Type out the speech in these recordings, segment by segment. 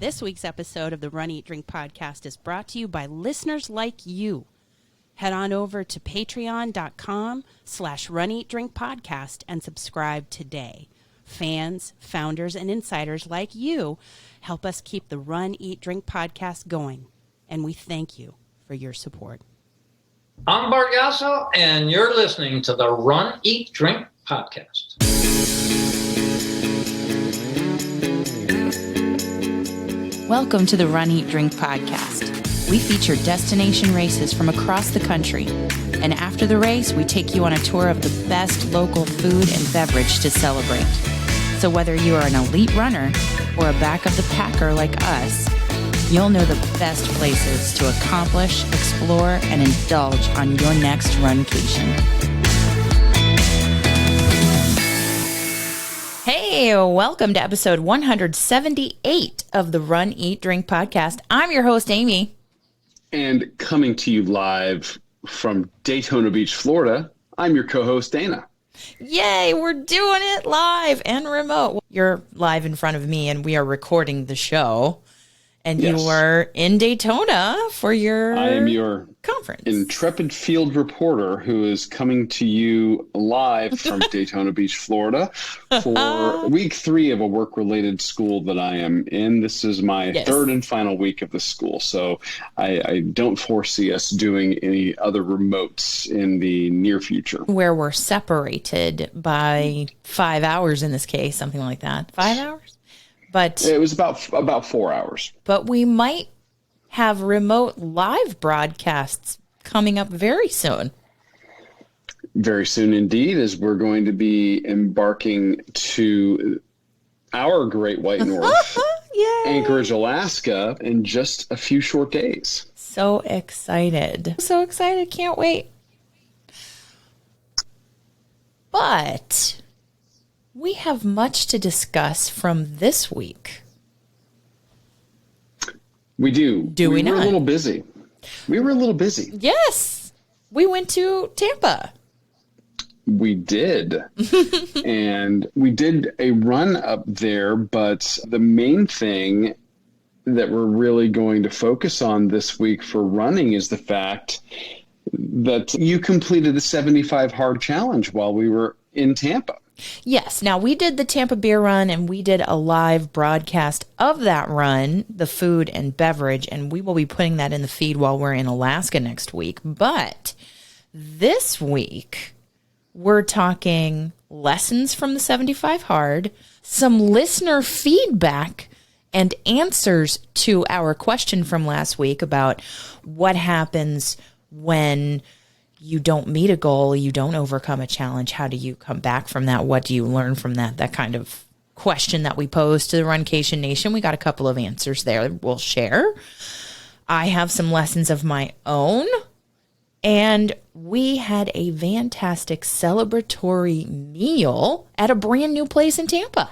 This week's episode of the Run, Eat, Drink podcast is brought to you by listeners like you. Head on over to patreon.com/runeatdrinkpodcast and subscribe today. Fans, founders, and insiders like you help us keep the Run, Eat, Drink podcast going, and we thank you for your support. I'm Bart Yasso, and you're listening to the Run, Eat, Drink podcast. Welcome to the Run, Eat, Drink podcast. We feature destination races from across the country, and after the race, we take you on a tour of the best local food and beverage to celebrate. So whether you are an elite runner or a back of the packer like us, you'll know the best places to accomplish, explore, and indulge on your next runcation. Hey, welcome to episode 178 of the Run, Eat, Drink podcast. I'm your host, Aimee. And coming to you live from Daytona Beach, Florida, I'm your co-host, Dana. Yay, we're doing it live and remote. You're live in front of me, and we are recording the show. And yes, you were in Daytona for your I am your conference. Intrepid field reporter who is coming to you live from Daytona Beach, Florida for week 3 of a work-related school that I am in. This is my third and final week of the school, so I don't foresee us doing any other remotes in the near future. Where we're separated by 5 hours in this case, something like that. 5 hours? But it was about 4 hours. But we might have remote live broadcasts coming up very soon. Very soon indeed, as we're going to be embarking to our Great White North, Anchorage, Alaska, in just a few short days. So excited. So excited. Can't wait. But we have much to discuss from this week. We do. We were not? a little busy. We were a little busy. Yes. We went to Tampa. We did. And we did a run up there, but the main thing that we're really going to focus on this week for running is the fact that you completed the 75 hard challenge while we were in Tampa. Yes. Now, we did the Tampa Beer Run, and we did a live broadcast of that run, the food and beverage, and we will be putting that in the feed while we're in Alaska next week. But this week, we're talking lessons from the 75 hard, some listener feedback, and answers to our question from last week about what happens when you don't meet a goal, you don't overcome a challenge. How do you come back from that? What do you learn from that? That kind of question that we posed to the Runcation Nation. We got a couple of answers there we'll share. I have some lessons of my own. And we had a fantastic celebratory meal at a brand new place in Tampa.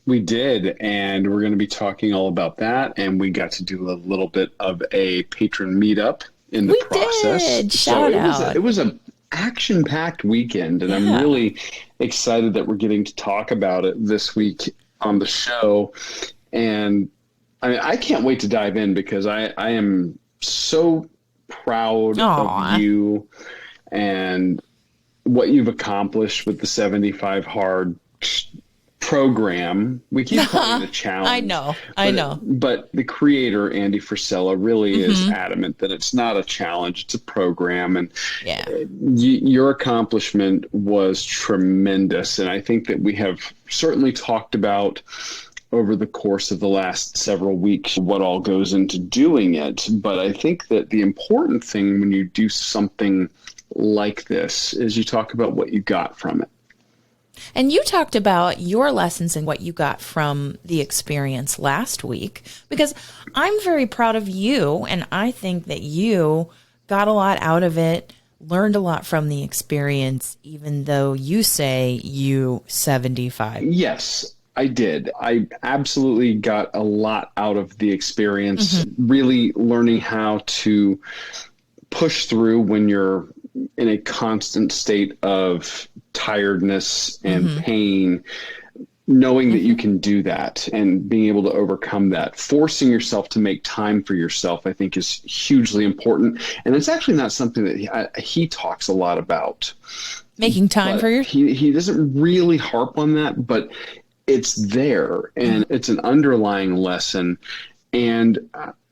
We did, and we're going to be talking all about that. And we got to do a little bit of a patron meetup in the process. Did. Shout out. It was an action-packed weekend, and I'm really excited that we're getting to talk about it this week on the show. And I mean, I can't wait to dive in because I am so proud of you and what you've accomplished with the 75 hard program. We keep calling it a challenge. I know. But the creator, Andy Frisella, really is adamant that it's not a challenge, it's a program. And your accomplishment was tremendous. And I think that we have certainly talked about over the course of the last several weeks what all goes into doing it. But I think that the important thing when you do something like this is you talk about what you got from it. And you talked about your lessons and what you got from the experience last week, because I'm very proud of you, and I think that you got a lot out of it, learned a lot from the experience, even though you say you 75. Yes, I did. I absolutely got a lot out of the experience, really learning how to push through when you're in a constant state of tiredness and pain, knowing that you can do that and being able to overcome that, forcing yourself to make time for yourself, I think is hugely important. And it's actually not something that he talks a lot about. Making time for yourself. He doesn't really harp on that, but it's there, and it's an underlying lesson. And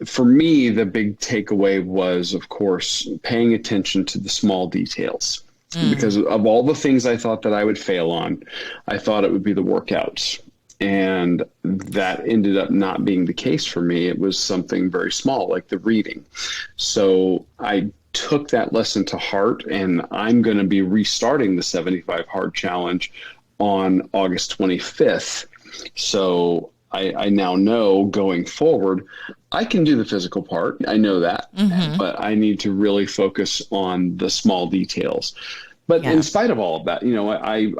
for me, the big takeaway was, of course, paying attention to the small details. Because of all the things I thought that I would fail on, I thought it would be the workouts. And that ended up not being the case for me. It was something very small, like the reading. So I took that lesson to heart, and I'm going to be restarting the 75 Hard Challenge on August 25th. So I now know going forward, I can do the physical part. I know that, but I need to really focus on the small details. But in spite of all of that,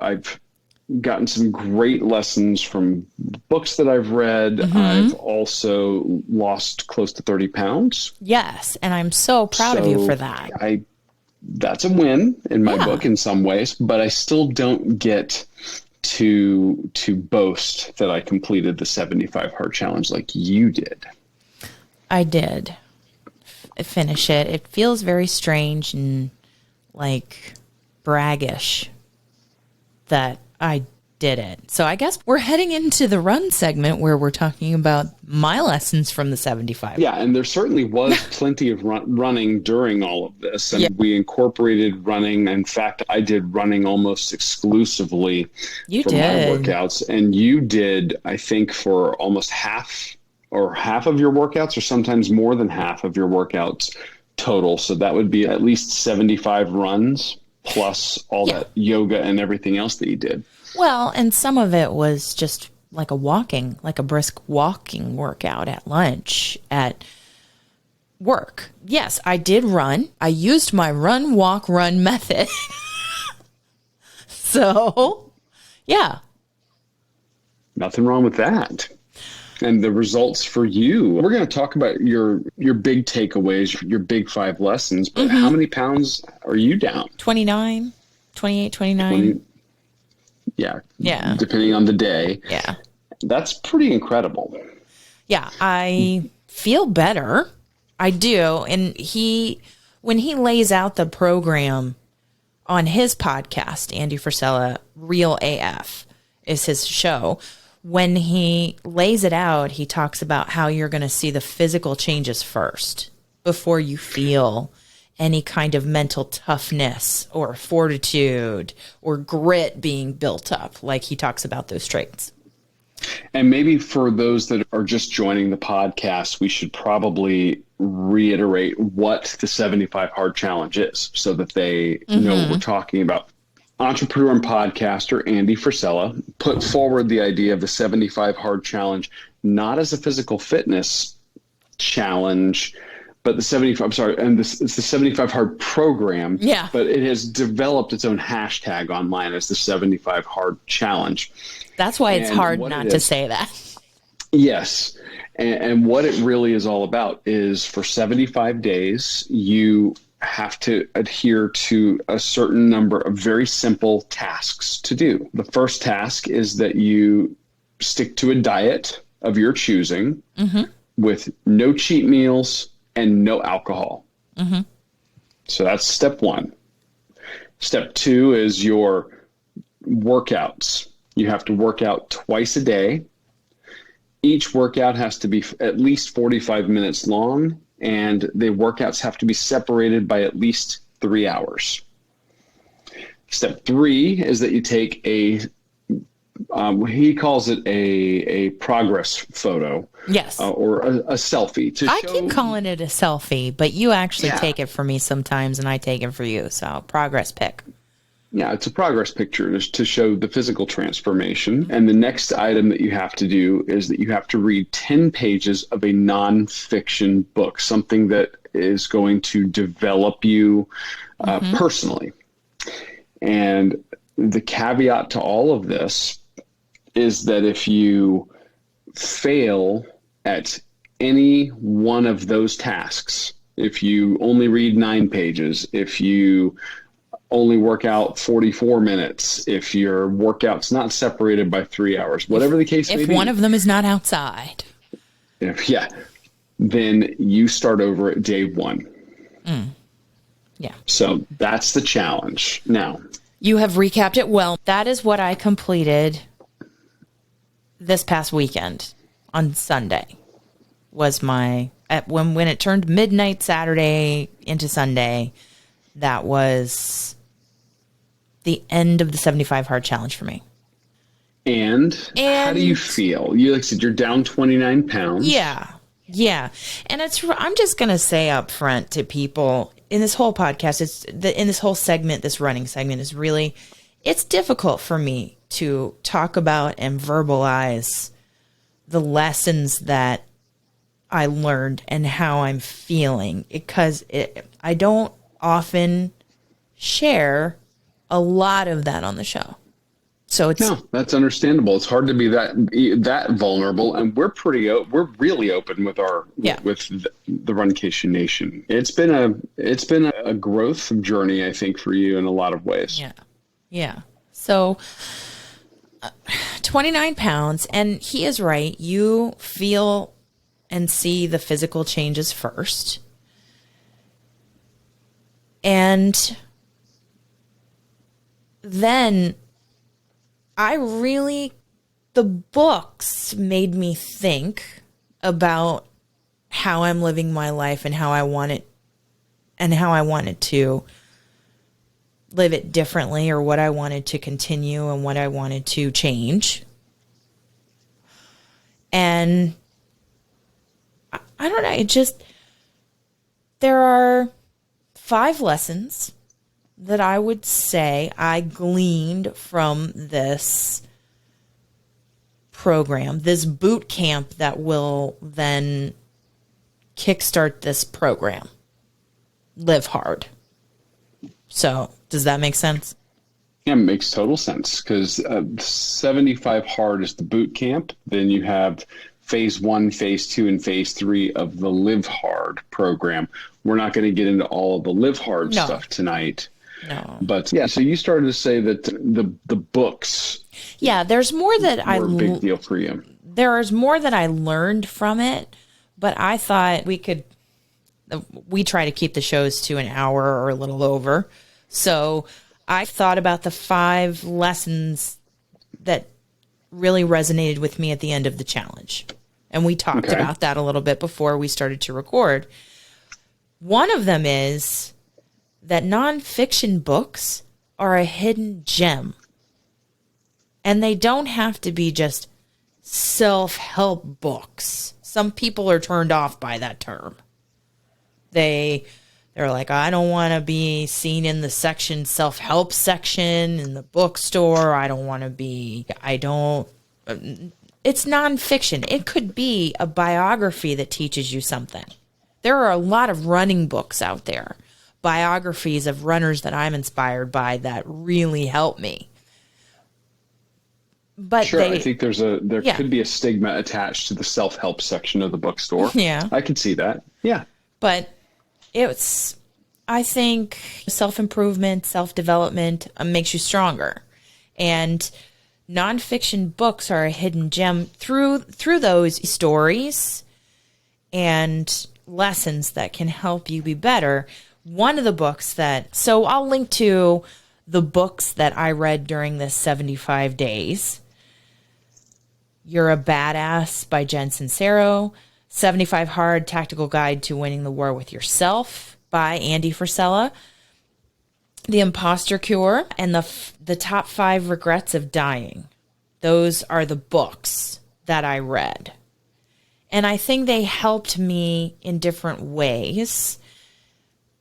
I've gotten some great lessons from books that I've read. I've also lost close to 30 pounds. Yes, and I'm so proud of you for that. That's a win in my book in some ways, but I still don't get to boast that I completed the 75 Hard Challenge like you did. I did finish it. It feels very strange and like braggish that I did it. So I guess we're heading into the run segment where we're talking about my lessons from the 75. Yeah, and there certainly was plenty of running during all of this. And we incorporated running. In fact, I did running almost exclusively my workouts. And you did, I think, for almost half of your workouts, or sometimes more than half of your workouts total. So that would be at least 75 runs plus all that yoga and everything else that you did. Well, and some of it was just like a brisk walking workout at lunch, at work. Yes, I did run. I used my run, walk, run method. So, yeah. Nothing wrong with that. And the results for you. We're going to talk about your big takeaways, your big 5 lessons, but how many pounds are you down? 29, 28, 29. Yeah. Yeah. Depending on the day. Yeah. That's pretty incredible. Yeah. I feel better. I do. And when he lays out the program on his podcast, Andy Frisella, Real AF is his show. When he lays it out, he talks about how you're going to see the physical changes first before you feel any kind of mental toughness or fortitude or grit being built up, like he talks about those traits. And maybe for those that are just joining the podcast, we should probably reiterate what the 75 Hard Challenge is so that they know what we're talking about. Entrepreneur and podcaster Andy Frisella put forward the idea of the 75 Hard Challenge not as a physical fitness challenge, but it's the 75 Hard program. Yeah. But it has developed its own hashtag online as the 75 Hard Challenge. That's why it's hard not to say that. Yes. And what it really is all about is for 75 days, you have to adhere to a certain number of very simple tasks to do. The first task is that you stick to a diet of your choosing with no cheat meals and no alcohol. So that's step 1. Step 2 is your workouts. You have to work out twice a day. Each workout has to be at least 45 minutes long, and the workouts have to be separated by at least 3 hours. Step 3 is that you take he calls it a progress photo. Yes. Or a selfie. I keep calling it a selfie, but you actually take it for me sometimes, and I take it for you. So progress pic. Yeah, it's a progress picture to show the physical transformation. And the next item that you have to do is that you have to read 10 pages of a nonfiction book, something that is going to develop you personally. And the caveat to all of this is that if you fail at any one of those tasks, if you only read 9 pages, if you only work out 44 minutes, if your workout's not separated by 3 hours, whatever the case may be. If one of them is not outside. Then you start over at day 1. Yeah. So that's the challenge. Now, you have recapped it well. That is what I completed this past weekend on Sunday. Was when it turned midnight Saturday into Sunday, that was the end of the 75 hard challenge for me. And how do you feel? You like said you're down 29 pounds. Yeah. And I'm just going to say up front to people in this whole podcast, in this whole segment, this running segment is really, it's difficult for me to talk about and verbalize the lessons that I learned and how I'm feeling, because I don't often share a lot of that on the show. So that's understandable. It's hard to be that vulnerable, and we're really open with with the Runcation Nation. It's been a growth journey, I think, for you in a lot of ways. Yeah. So 29 pounds, and he is right. You feel and see the physical changes first. And then the books made me think about how I'm living my life and how I wanted to live it differently, or what I wanted to continue and what I wanted to change. And I don't know, there are 5 lessons that I would say I gleaned from this program, this boot camp that will then kickstart this program, Live Hard. So, does that make sense? Yeah, it makes total sense, because 75 hard is the boot camp. Then you have phase 1, phase 2, and phase 3 of the Live Hard program. We're not going to get into all of the Live Hard stuff tonight. No. But so you started to say that the books. Yeah, there's more that were a big deal for you. There's more that I learned from it, but I thought we try to keep the shows to an hour or a little over. So I thought about the 5 lessons that really resonated with me at the end of the challenge. And we talked about that a little bit before we started to record. One of them is that nonfiction books are a hidden gem. And they don't have to be just self-help books. Some people are turned off by that term. They're like, I don't want to be seen in the self-help section in the bookstore. It's nonfiction. It could be a biography that teaches you something. There are a lot of running books out there, biographies of runners that I'm inspired by that really help me. But sure, I think there could be a stigma attached to the self-help section of the bookstore. Yeah. I can see that. Yeah. But I think self-improvement, self-development makes you stronger. And nonfiction books are a hidden gem through those stories and lessons that can help you be better. One of the books so I'll link to the books that I read during this 75 days. You're a Badass by Jen Sincero, 75 Hard Tactical Guide to Winning the War with Yourself by Andy Frisella, The Imposter Cure, and the Top 5 Regrets of Dying. Those are the books that I read. And I think they helped me in different ways.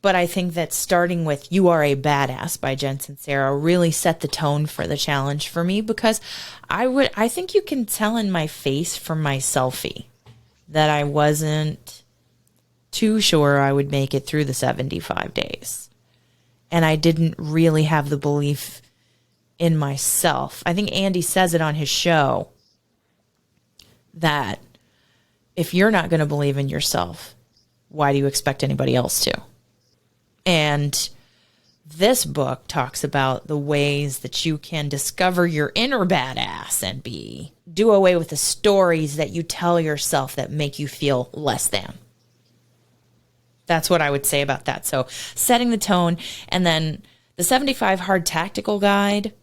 But I think that starting with You Are a Badass by Jen Sincero really set the tone for the challenge for me, because I think you can tell in my face from my selfie that I wasn't too sure I would make it through the 75 days. And I didn't really have the belief in myself. I think Andy says it on his show that if you're not going to believe in yourself, why do you expect anybody else to? And this book talks about the ways that you can discover your inner badass and do away with the stories that you tell yourself that make you feel less than. That's what I would say about that. So setting the tone, and then the 75 Hard Tactical Guide,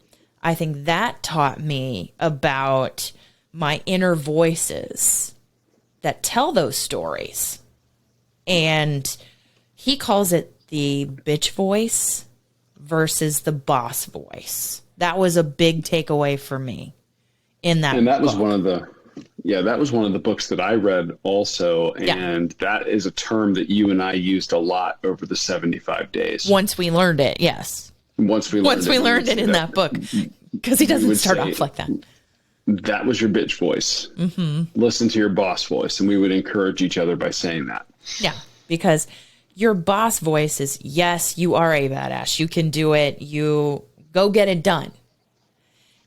I think that taught me about my inner voices that tell those stories. And he calls it the bitch voice versus the boss voice. That was a big takeaway for me in that book. And that was one of the books that I read also. And that is a term that you and I used a lot over the 75 days. Once we learned it, yes. Once we learned it in that book. Because he doesn't start off like that. That was your bitch voice. Mm-hmm. Listen to your boss voice. And we would encourage each other by saying that. Yeah, because your boss voice is, yes, you are a badass. You can do it. You go get it done.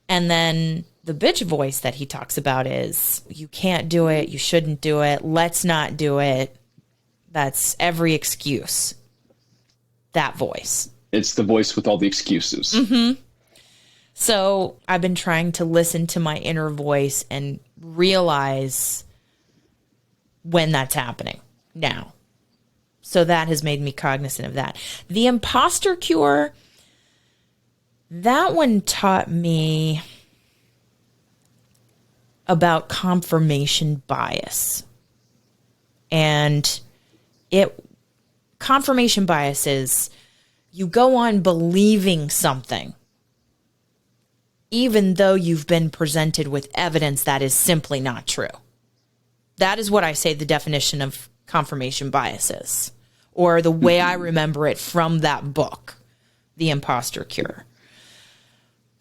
And then the bitch voice that he talks about is, you can't do it. You shouldn't do it. Let's not do it. That's every excuse. That voice. It's the voice with all the excuses. Mm-hmm. So I've been trying to listen to my inner voice and realize when that's happening now. So that has made me cognizant of that. The Imposter Cure, that one taught me about confirmation bias. And confirmation bias is you go on believing something, even though you've been presented with evidence that is simply not true. That is what I say the definition of confirmation bias is, or the way I remember it from that book, The Imposter Cure.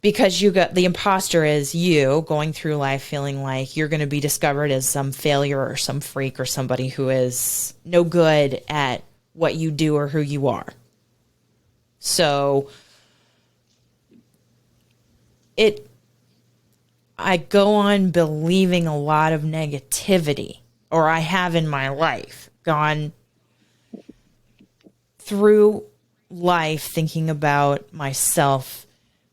Because the imposter is you going through life feeling like you're going to be discovered as some failure or some freak or somebody who is no good at what you do or who you are. So I go on believing a lot of negativity, or I have in my life gone through life thinking about myself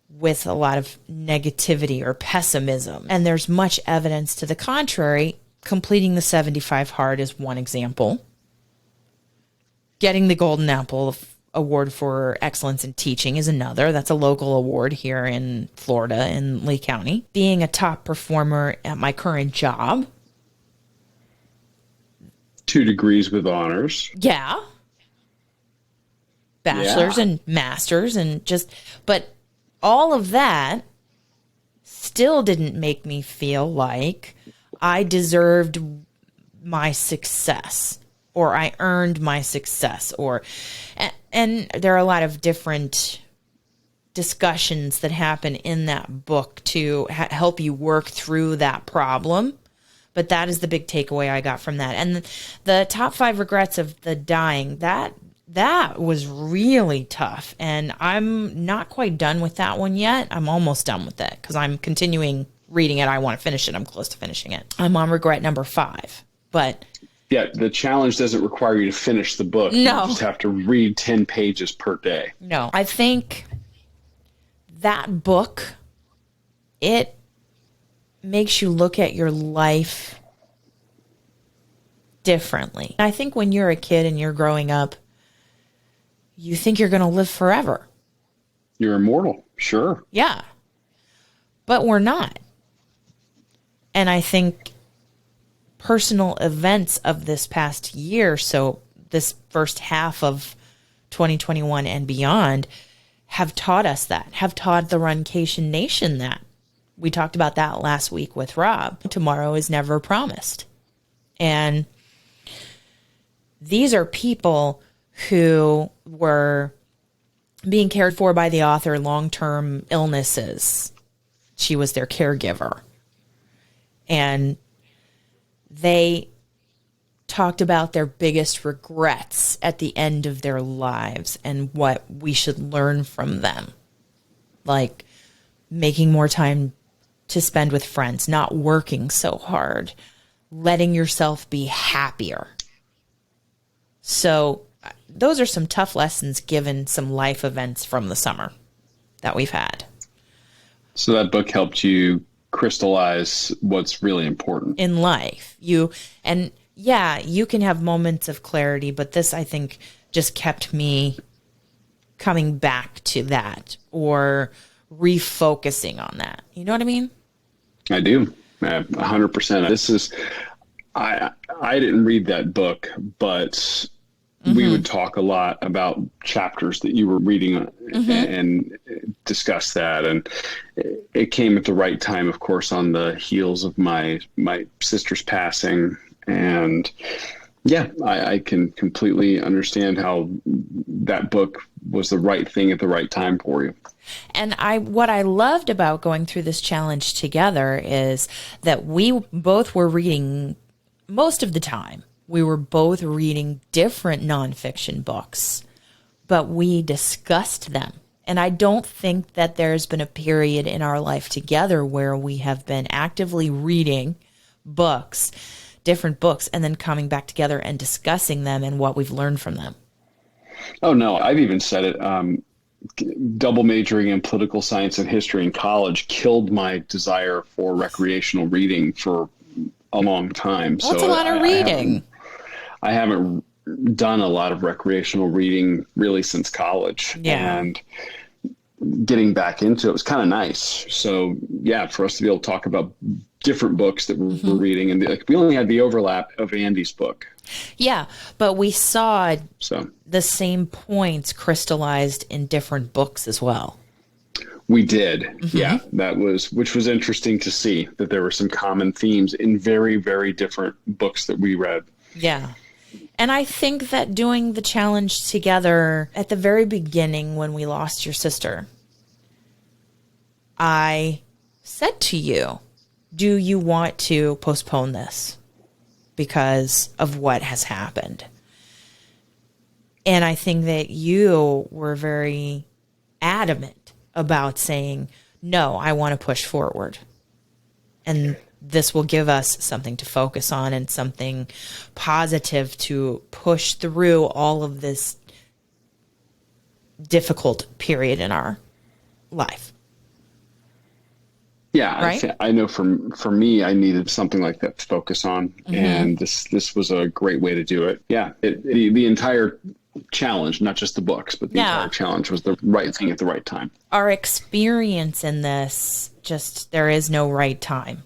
with a lot of negativity or pessimism. And there's much evidence to the contrary. Completing the 75 Hard is one example. Getting the Golden Apple Award for Excellence in Teaching is another. That's a local award here in Florida in Lee County. Being a top performer at my current job. 2 degrees with honors. Yeah. Bachelor's and master's and but all of that still didn't make me feel like I deserved my success or I earned my success and there are a lot of different discussions that happen in that book to help you work through that problem. But that is the big takeaway I got from that. And the top 5 regrets of the dying, that was really tough. And I'm not quite done with that one yet. I'm almost done with it because I'm continuing reading it. I want to finish it. I'm close to finishing it. I'm on regret number 5. But yeah, the challenge doesn't require you to finish the book. No. You just have to read 10 pages per day. No, I think that book, it makes you look at your life differently. I think when you're a kid and you're growing up, you think you're going to live forever. You're immortal, sure. Yeah. But we're not. And I think personal events of this past year, so this first half of 2021 and beyond, have taught us that, have taught the Runcation Nation that. We talked about that last week with Rob. Tomorrow is never promised. And these are people who were being cared for by the author, long-term illnesses. She was their caregiver. And they talked about their biggest regrets at the end of their lives and what we should learn from them. Like making more time to spend with friends, not working so hard, letting yourself be happier. So those are some tough lessons given some life events from the summer that we've had. So that book helped you crystallize what's really important in life. You can have moments of clarity, but this, I think, just kept me coming back to that or refocusing on that. You know what I mean? I do. 100%. This is, I didn't read that book, but we would talk a lot about chapters that you were reading and discuss that. And it came at the right time, of course, on the heels of my sister's passing. And yeah, I can completely understand how that book was the right thing at the right time for you. And what I loved about going through this challenge together is that we both were reading, most of the time, we were both reading different nonfiction books, but we discussed them. And I don't think that there's been a period in our life together where we have been actively reading books, different books, and then coming back together and discussing them and what we've learned from them. Oh, no, I've even said it. Double majoring in political science and history in college killed my desire for recreational reading for a long time. That's a lot of reading. I haven't done a lot of recreational reading really since college. Yeah. And getting back into it was kind of nice. So yeah, for us to be able to talk about different books that we're reading, and we only had the overlap of Andy's book. Yeah, but we saw the same points crystallized in different books as well. We did. Yeah, which was interesting to see that there were some common themes in very, very different books that we read. Yeah. And I think that doing the challenge together at the very beginning when we lost your sister, I said to you, do you want to postpone this because of what has happened? And I think that you were very adamant about saying, no, I want to push forward. And this will give us something to focus on and something positive to push through all of this difficult period in our life. Yeah, right? I know for me, I needed something like that to focus on. And this was a great way to do it. Yeah, the entire challenge, not just the books, but the entire challenge was the right thing at the right time. Our experience in this, just there is no right time.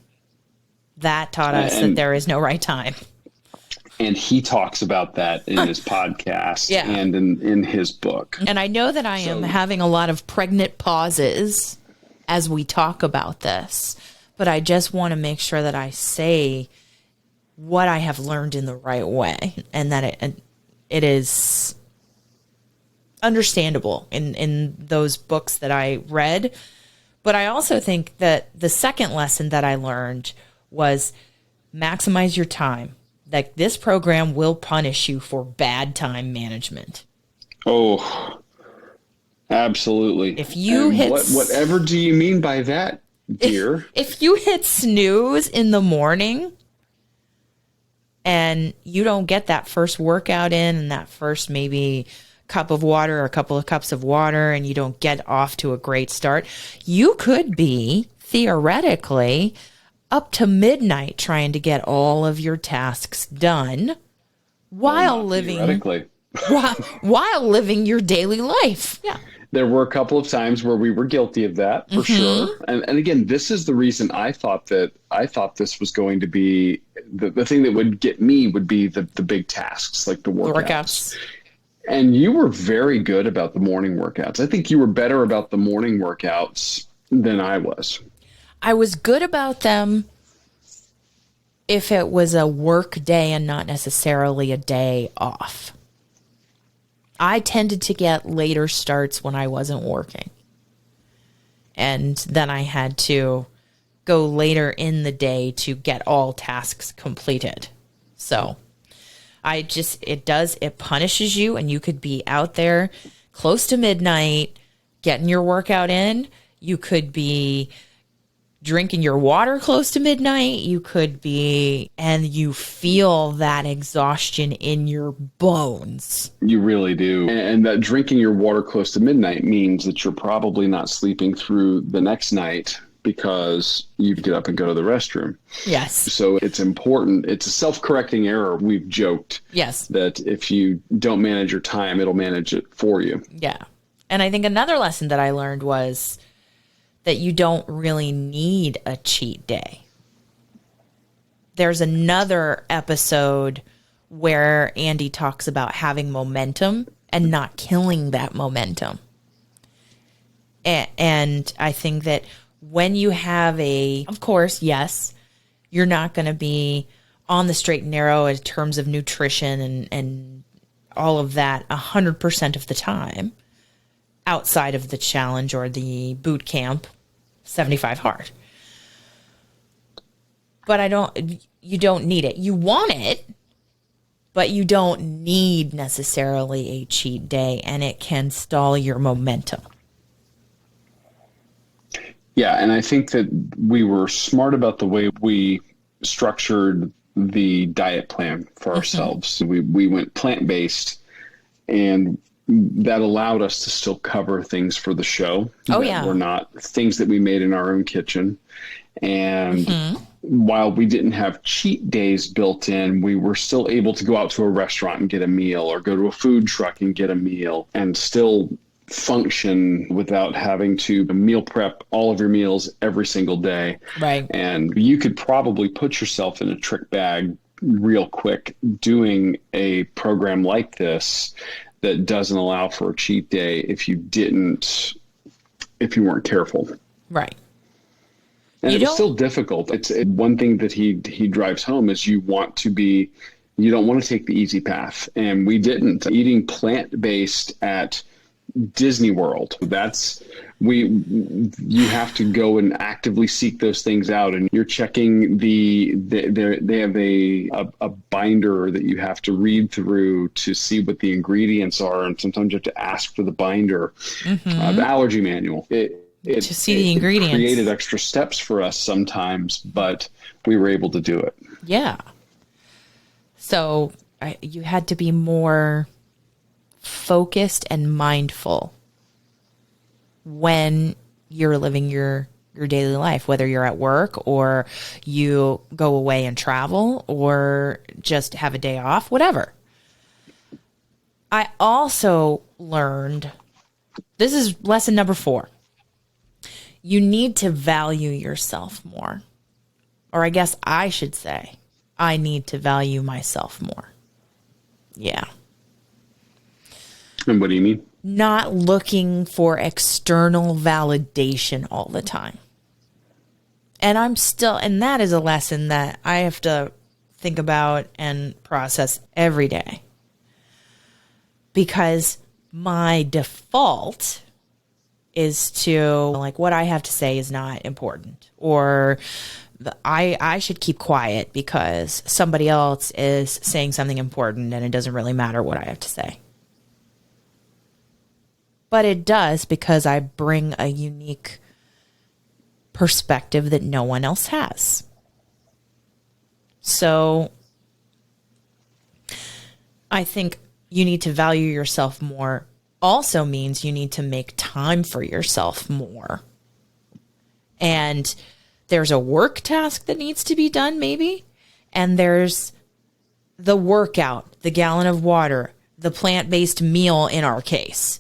That taught us that there is no right time. And he talks about that in his podcast and in his book. And I know that I am having a lot of pregnant pauses as we talk about this, but I just want to make sure that I say what I have learned in the right way and that it is understandable in those books that I read. But I also think that the second lesson that I learned was maximize your time. Like this program will punish you for bad time management. Oh, absolutely. If you hit whatever do you mean by that, dear? If you hit snooze in the morning and you don't get that first workout in and that first maybe cup of water or a couple of cups of water and you don't get off to a great start, you could be theoretically up to midnight trying to get all of your tasks done while living your daily life. Yeah. There were a couple of times where we were guilty of that, for sure. And again, this is the reason I thought this was going to be the thing that would get me would be the big tasks, like the workouts. And you were very good about the morning workouts. I think you were better about the morning workouts than I was. I was good about them if it was a work day and not necessarily a day off. I tended to get later starts when I wasn't working. And then I had to go later in the day to get all tasks completed. So it punishes you, and you could be out there close to midnight getting your workout in. You could be drinking your water close to midnight. You could be, and you feel that exhaustion in your bones. You really do. And that drinking your water close to midnight means that you're probably not sleeping through the next night because you get up and go to the restroom. Yes. So it's important. It's a self-correcting error. We've joked. Yes. That if you don't manage your time, it'll manage it for you. Yeah. And I think another lesson that I learned was that you don't really need a cheat day. There's another episode where Andy talks about having momentum and not killing that momentum. And I think that when you have of course, yes, you're not going to be on the straight and narrow in terms of nutrition and all of that 100% of the time outside of the challenge or the boot camp 75 hard. But you don't need it. You want it, but you don't need necessarily a cheat day, and it can stall your momentum. Yeah, and I think that we were smart about the way we structured the diet plan for ourselves. We went plant-based, and that allowed us to still cover things for the show. Oh, yeah. Were not things that we made in our own kitchen. And while we didn't have cheat days built in, we were still able to go out to a restaurant and get a meal or go to a food truck and get a meal and still function without having to meal prep all of your meals every single day. Right. And you could probably put yourself in a trick bag real quick doing a program like this that doesn't allow for a cheat day if you weren't careful. Right. And it's still difficult. It's one thing that he drives home is you don't want to take the easy path. And we didn't. Eating plant-based at Disney World, you have to go and actively seek those things out, and you're checking they have a binder that you have to read through to see what the ingredients are, and sometimes you have to ask for the binder, the allergy manual. To see the ingredients. It created extra steps for us sometimes, but we were able to do it. Yeah. So you had to be more focused and mindful when you're living your daily life, whether you're at work or you go away and travel or just have a day off, whatever. I also learned, this is lesson number 4. You need to value yourself more. Or I guess I should say, I need to value myself more. Yeah. And what do you mean? Not looking for external validation all the time. And and that is a lesson that I have to think about and process every day. Because my default is to, like, what I have to say is not important. Or I should keep quiet because somebody else is saying something important and it doesn't really matter what I have to say. But it does, because I bring a unique perspective that no one else has. So I think you need to value yourself more also means you need to make time for yourself more. And there's a work task that needs to be done, maybe. And there's the workout, the gallon of water, the plant-based meal in our case.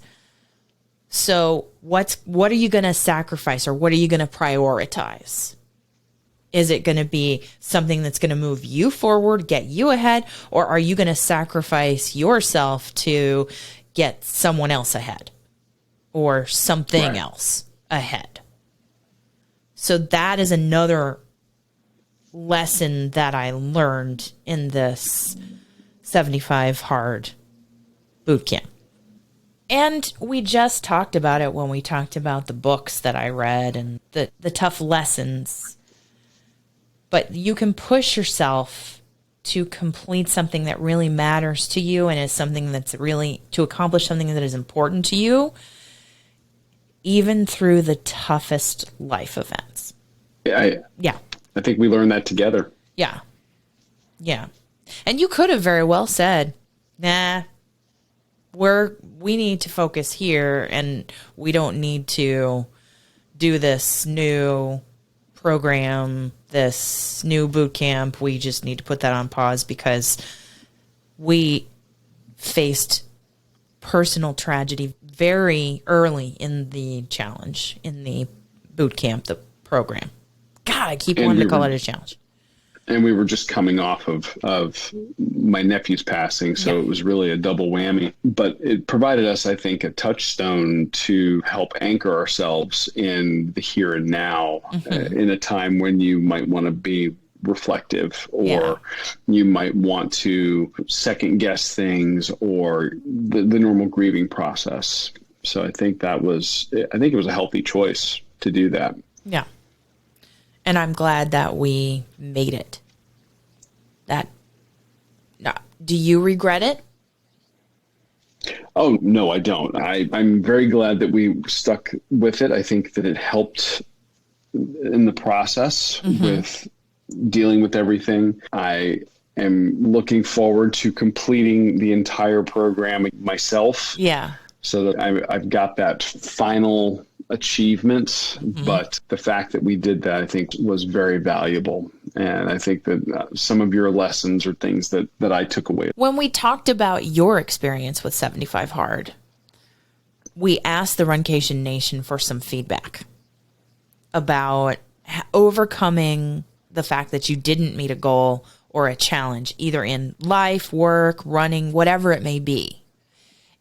So what are you going to sacrifice, or what are you going to prioritize? Is it going to be something that's going to move you forward, get you ahead, or are you going to sacrifice yourself to get someone else ahead or something else ahead? So that is another lesson that I learned in this 75 hard boot camp. And we just talked about it when we talked about the books that I read and the tough lessons. But you can push yourself to complete something that really matters to you and is something that's really, to accomplish something that is important to you, even through the toughest life events. I think we learned that together. Yeah. Yeah. And you could have very well said, nah, we need to focus here and we don't need to do this new program, this new boot camp. We just need to put that on pause because we faced personal tragedy very early in the challenge, in the boot camp, the program. God, I keep wanting to call it a challenge. And we were just coming off of my nephew's passing, so it was really a double whammy. But it provided us, I think, a touchstone to help anchor ourselves in the here and now, in a time when you might want to be reflective, or you might want to second guess things, or the normal grieving process. So I think it was a healthy choice to do that. Yeah. And I'm glad that we made it. Do you regret it? Oh, no, I don't. I'm very glad that we stuck with it. I think that it helped in the process with dealing with everything. I am looking forward to completing the entire program myself. Yeah. So that I've got that final achievement, but the fact that we did that, I think, was very valuable. And I think that some of your lessons are things that I took away. When we talked about your experience with 75 Hard, we asked the Runcation Nation for some feedback about overcoming the fact that you didn't meet a goal or a challenge, either in life, work, running, whatever it may be.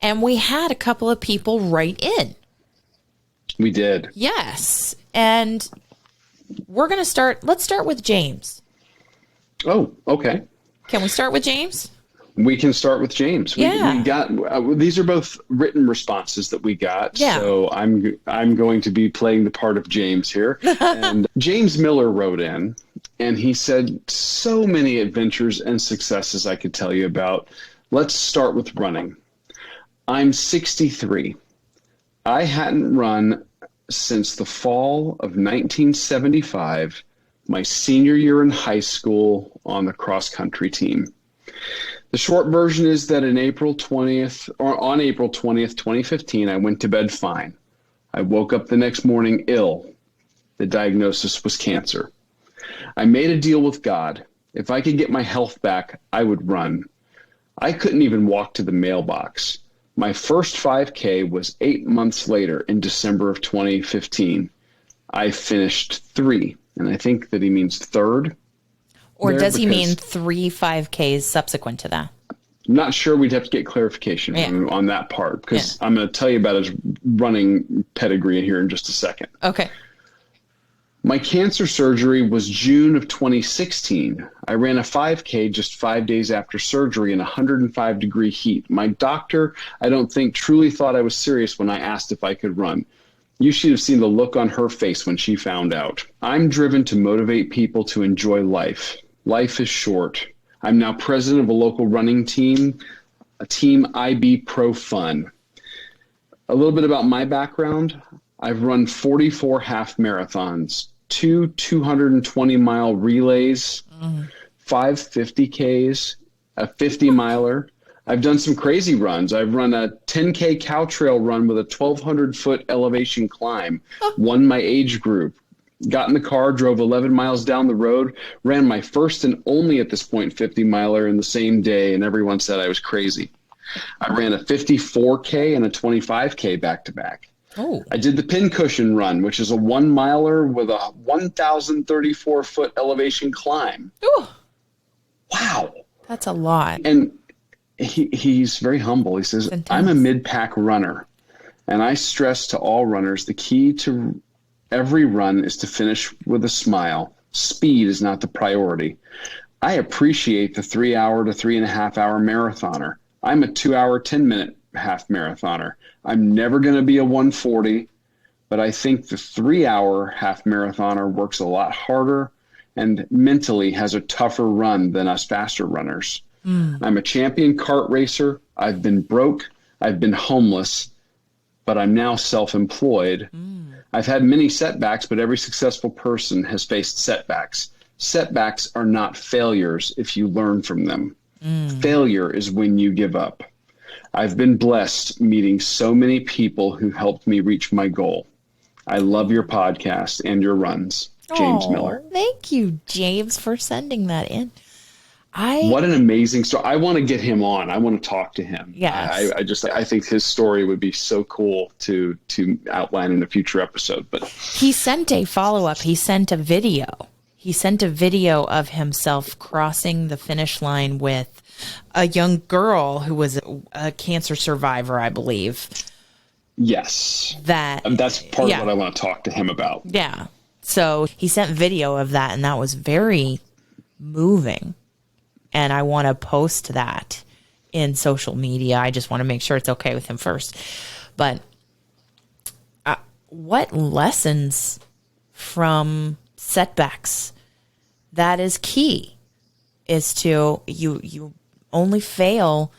And we had a couple of people write in. We did. Yes. And we're going to start. Let's start with James. Oh, okay. Can we start with James? We can start with James. We got these are both written responses that we got. Yeah. So I'm going to be playing the part of James here. And James Miller wrote in, and he said, so many adventures and successes I could tell you about. Let's start with running. I'm 63. I hadn't run since the fall of 1975, my senior year in high school on the cross-country team. The short version is that on April 20th, 2015, I went to bed fine. I woke up the next morning ill. The diagnosis was cancer. I made a deal with God. If I could get my health back, I would run. I couldn't even walk to the mailbox. My first 5K was 8 months later in December of 2015. I finished 3, and I think that he means third. Or does he mean 3 5Ks subsequent to that? I'm not sure. We'd have to get clarification on that part, because I'm going to tell you about his running pedigree here in just a second. Okay. My cancer surgery was June of 2016. I ran a 5K just 5 days after surgery in 105-degree heat. My doctor, I don't think, truly thought I was serious when I asked if I could run. You should have seen the look on her face when she found out. I'm driven to motivate people to enjoy life. Life is short. I'm now president of a local running team, a Team IB Pro Fun. A little bit about my background. I've run 44 half marathons, 2 220-mile relays, 5 50Ks, a 50-miler. I've done some crazy runs. I've run a 10K cow trail run with a 1,200-foot elevation climb, won my age group, got in the car, drove 11 miles down the road, ran my first and only at this point 50-miler in the same day, and everyone said I was crazy. I ran a 54K and a 25K back-to-back. Oh. I did the Pincushion Run, which is a 1 miler with a 1,034-foot elevation climb. Ooh. Wow. That's a lot. And he's very humble. He says, I'm a mid-pack runner, and I stress to all runners, the key to every run is to finish with a smile. Speed is not the priority. I appreciate the 3-hour to 3.5-hour marathoner. I'm a 2-hour, 10-minute half marathoner. I'm never going to be a 140, but I think the 3-hour half marathoner works a lot harder and mentally has a tougher run than us faster runners. I'm a champion kart racer. I've been broke. I've been homeless, but I'm now self-employed. I've had many setbacks, but every successful person has faced setbacks. Setbacks are not failures if you learn from them. Failure is when you give up. I've been blessed meeting so many people who helped me reach my goal. I love your podcast and your runs. James Miller. Thank you, James, for sending that in. What an amazing story. I want to get him on. I want to talk to him. Yes. I think his story would be so cool to outline in a future episode. But he sent a follow-up. He sent a video. He sent a video of himself crossing the finish line with a young girl who was a cancer survivor, I believe. Yes. That's part of what I want to talk to him about. Yeah. So he sent video of that, and that was very moving. And I want to post that in social media. I just want to make sure it's okay with him first. But what lessons from setbacks? That is key, is to you only fail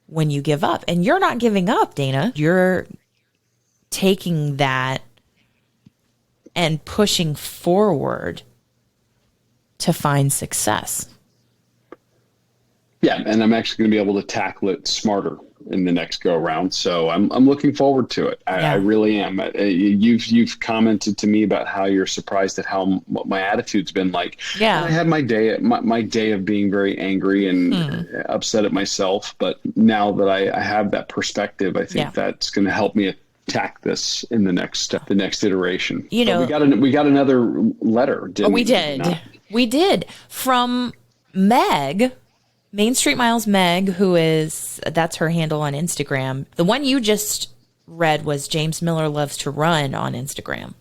when you give up. And you're not giving up, Dana. You're taking that and pushing forward to find success. Yeah, and I'm actually going to be able to tackle it smarter in the next go around. So I'm looking forward to it. I really am. You've commented to me about how you're surprised at what my attitude's been like. Yeah, and I had my day of being very angry and upset at myself. But now that I have that perspective, I think that's going to help me attack this in the next iteration. You know, we got another letter. Didn't we? We did from Meg. Main Street Miles Meg, that's her handle on Instagram. The one you just read was James Miller Loves to Run on Instagram.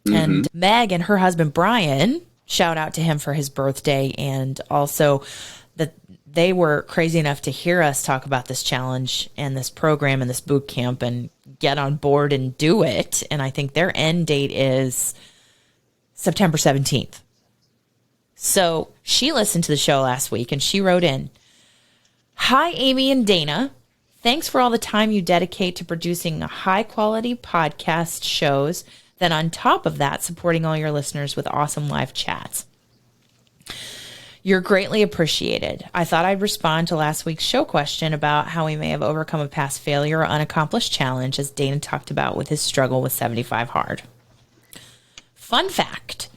Mm-hmm. And Meg and her husband Brian, shout out to him for his birthday, and also that they were crazy enough to hear us talk about this challenge and this program and this boot camp and get on board and do it. And I think their end date is September 17th. So she listened to the show last week and she wrote in, "Hi, Aimee and Dana. Thanks for all the time you dedicate to producing high quality podcast shows. Then on top of that, supporting all your listeners with awesome live chats. You're greatly appreciated. I thought I'd respond to last week's show question about how we may have overcome a past failure or unaccomplished challenge, as Dana talked about with his struggle with 75 hard. Fun fact.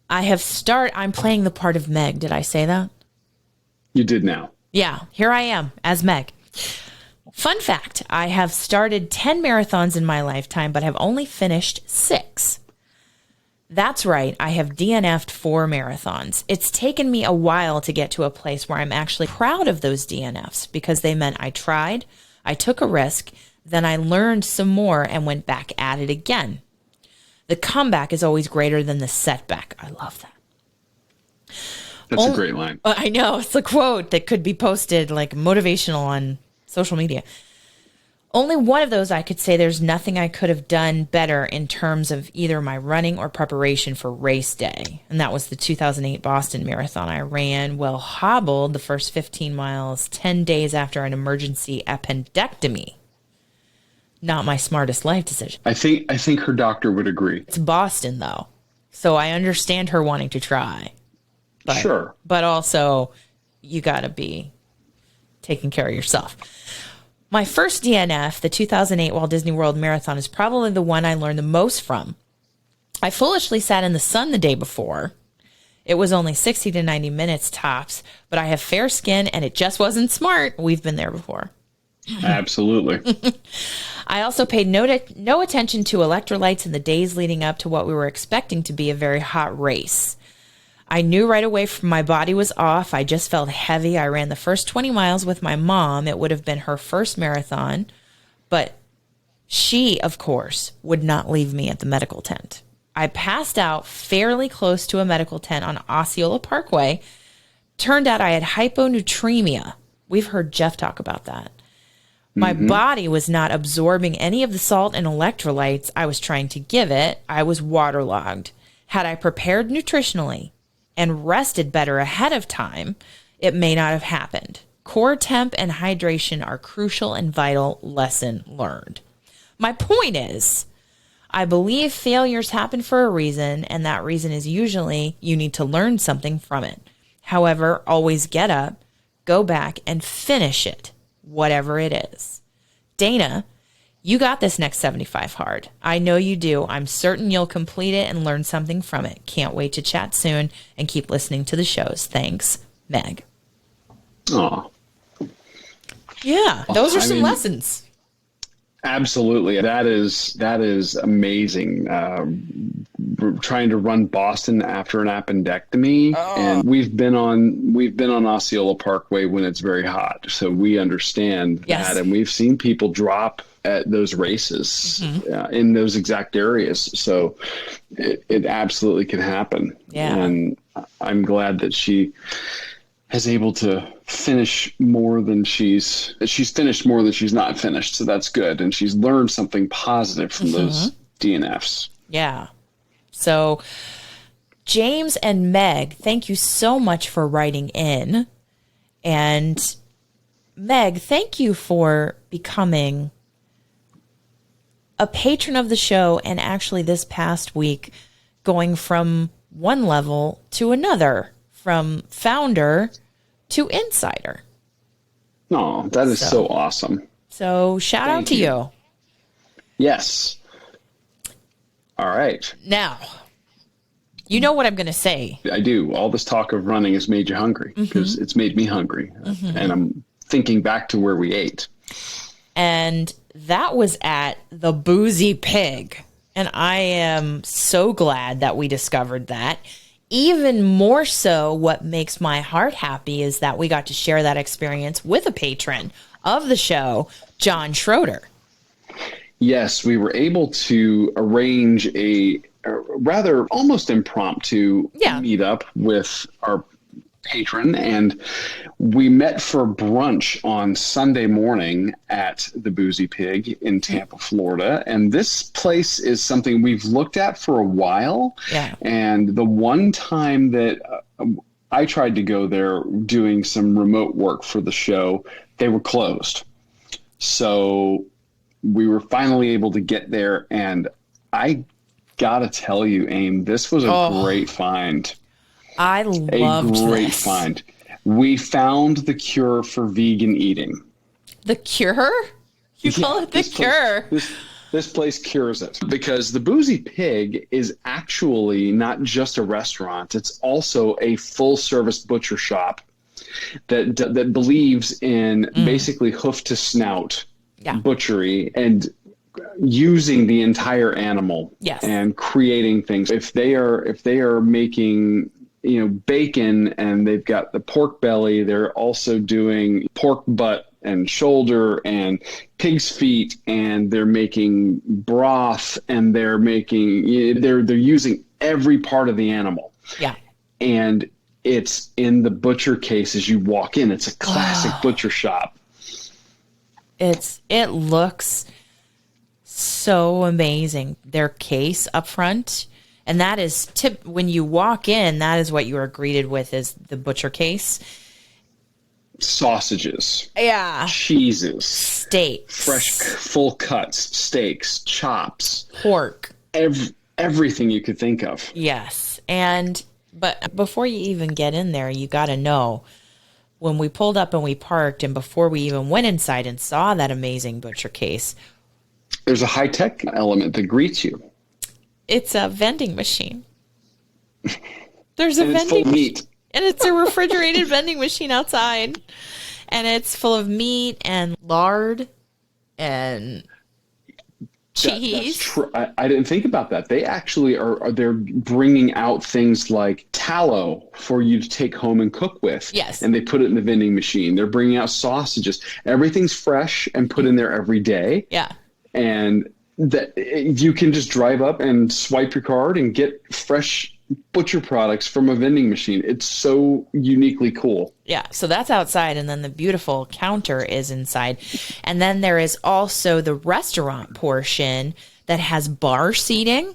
I'm playing the part of Meg. Did I say that? You did now. Yeah, here I am as Meg. Fun fact, I have started 10 marathons in my lifetime, but have only finished 6. That's right, I have DNF'd 4 marathons. It's taken me a while to get to a place where I'm actually proud of those DNFs because they meant I tried, I took a risk, then I learned some more and went back at it again. The comeback is always greater than the setback. I love that. That's a great line. I know. It's a quote that could be posted like motivational on social media. Only one of those I could say there's nothing I could have done better in terms of either my running or preparation for race day. And that was the 2008 Boston Marathon. I ran hobbled the first 15 miles 10 days after an emergency appendectomy. Not my smartest life decision. I think her doctor would agree. It's Boston, though. So I understand her wanting to try. But, sure. But also, you got to be taking care of yourself. My first DNF, the 2008 Walt Disney World Marathon, is probably the one I learned the most from. I foolishly sat in the sun the day before. It was only 60 to 90 minutes tops, but I have fair skin and it just wasn't smart. We've been there before. Absolutely. I also paid no attention to electrolytes in the days leading up to what we were expecting to be a very hot race. I knew right away my body was off. I just felt heavy. I ran the first 20 miles with my mom. It would have been her first marathon, but she, of course, would not leave me at the medical tent. I passed out fairly close to a medical tent on Osceola Parkway. Turned out I had hyponatremia. We've heard Jeff talk about that. My body was not absorbing any of the salt and electrolytes I was trying to give it. I was waterlogged. Had I prepared nutritionally and rested better ahead of time, it may not have happened. Core temp and hydration are crucial and vital. Lesson learned. My point is, I believe failures happen for a reason, and that reason is usually you need to learn something from it. However, always get up, go back, and finish it, whatever it is. Dana, you got this next 75 hard. I know you do. I'm certain you'll complete it and learn something from it. Can't wait to chat soon and keep listening to the shows. Thanks, Meg. Aw. Yeah, those are some lessons. Absolutely. That is amazing. We're trying to run Boston after an appendectomy, and we've been on Osceola Parkway when it's very hot. So we understand that, and we've seen people drop at those races in those exact areas. So it absolutely can happen. Yeah. And I'm glad that she is able to finish more than she's finished more than she's not finished. So that's good. And she's learned something positive from those DNFs. Yeah. So James and Meg, thank you so much for writing in. And Meg, thank you for becoming a patron of the show, and actually this past week going from one level to another, from founder to insider. Oh, that is so awesome. So shout out to you. Yes. All right. Now, you know what I'm going to say. I do. All this talk of running has made you hungry, because it's made me hungry. And I'm thinking back to where we ate. And that was at the Boozy Pig. And I am so glad that we discovered that. Even more so, what makes my heart happy is that we got to share that experience with a patron of the show, John Schroeder. Yes, we were able to arrange a rather almost impromptu meetup with our patron, and we met for brunch on Sunday morning at the Boozy Pig in Tampa, Florida. And this place is something we've looked at for a while. Yeah. And the one time that I tried to go there doing some remote work for the show, they were closed. So we were finally able to get there, and I gotta tell you, Aim, this was a great find. I loved a great find. We found the cure for vegan eating. The cure? You call it the cure? This place cures it, because the Boozy Pig is actually not just a restaurant. It's also a full-service butcher shop that believes in basically hoof to snout butchery and using the entire animal and creating things. If they are making bacon, and they've got the pork belly, they're also doing pork butt and shoulder and pig's feet, and they're making broth, and they're using every part of the animal. Yeah. And it's in the butcher case as you walk in. It's a classic butcher shop. It looks so amazing. Their case up front. And that is when you walk in, that is what you are greeted with, is the butcher case. Sausages. Yeah. Cheeses. Steaks. Fresh, full cuts. Steaks. Chops. Pork. Everything you could think of. Yes. But before you even get in there, you got to know, when we pulled up and we parked, and before we even went inside and saw that amazing butcher case, there's a high-tech element that greets you. It's a vending machine. There's a vending machine. And it's a refrigerated vending machine outside. And it's full of meat and lard and cheese. I didn't think about that. They actually they're bringing out things like tallow for you to take home and cook with. Yes. And they put it in the vending machine. They're bringing out sausages. Everything's fresh and put in there every day. Yeah. And that you can just drive up and swipe your card and get fresh butcher products from a vending machine. It's so uniquely cool. Yeah, so that's outside, and then the beautiful counter is inside. And then there is also the restaurant portion that has bar seating,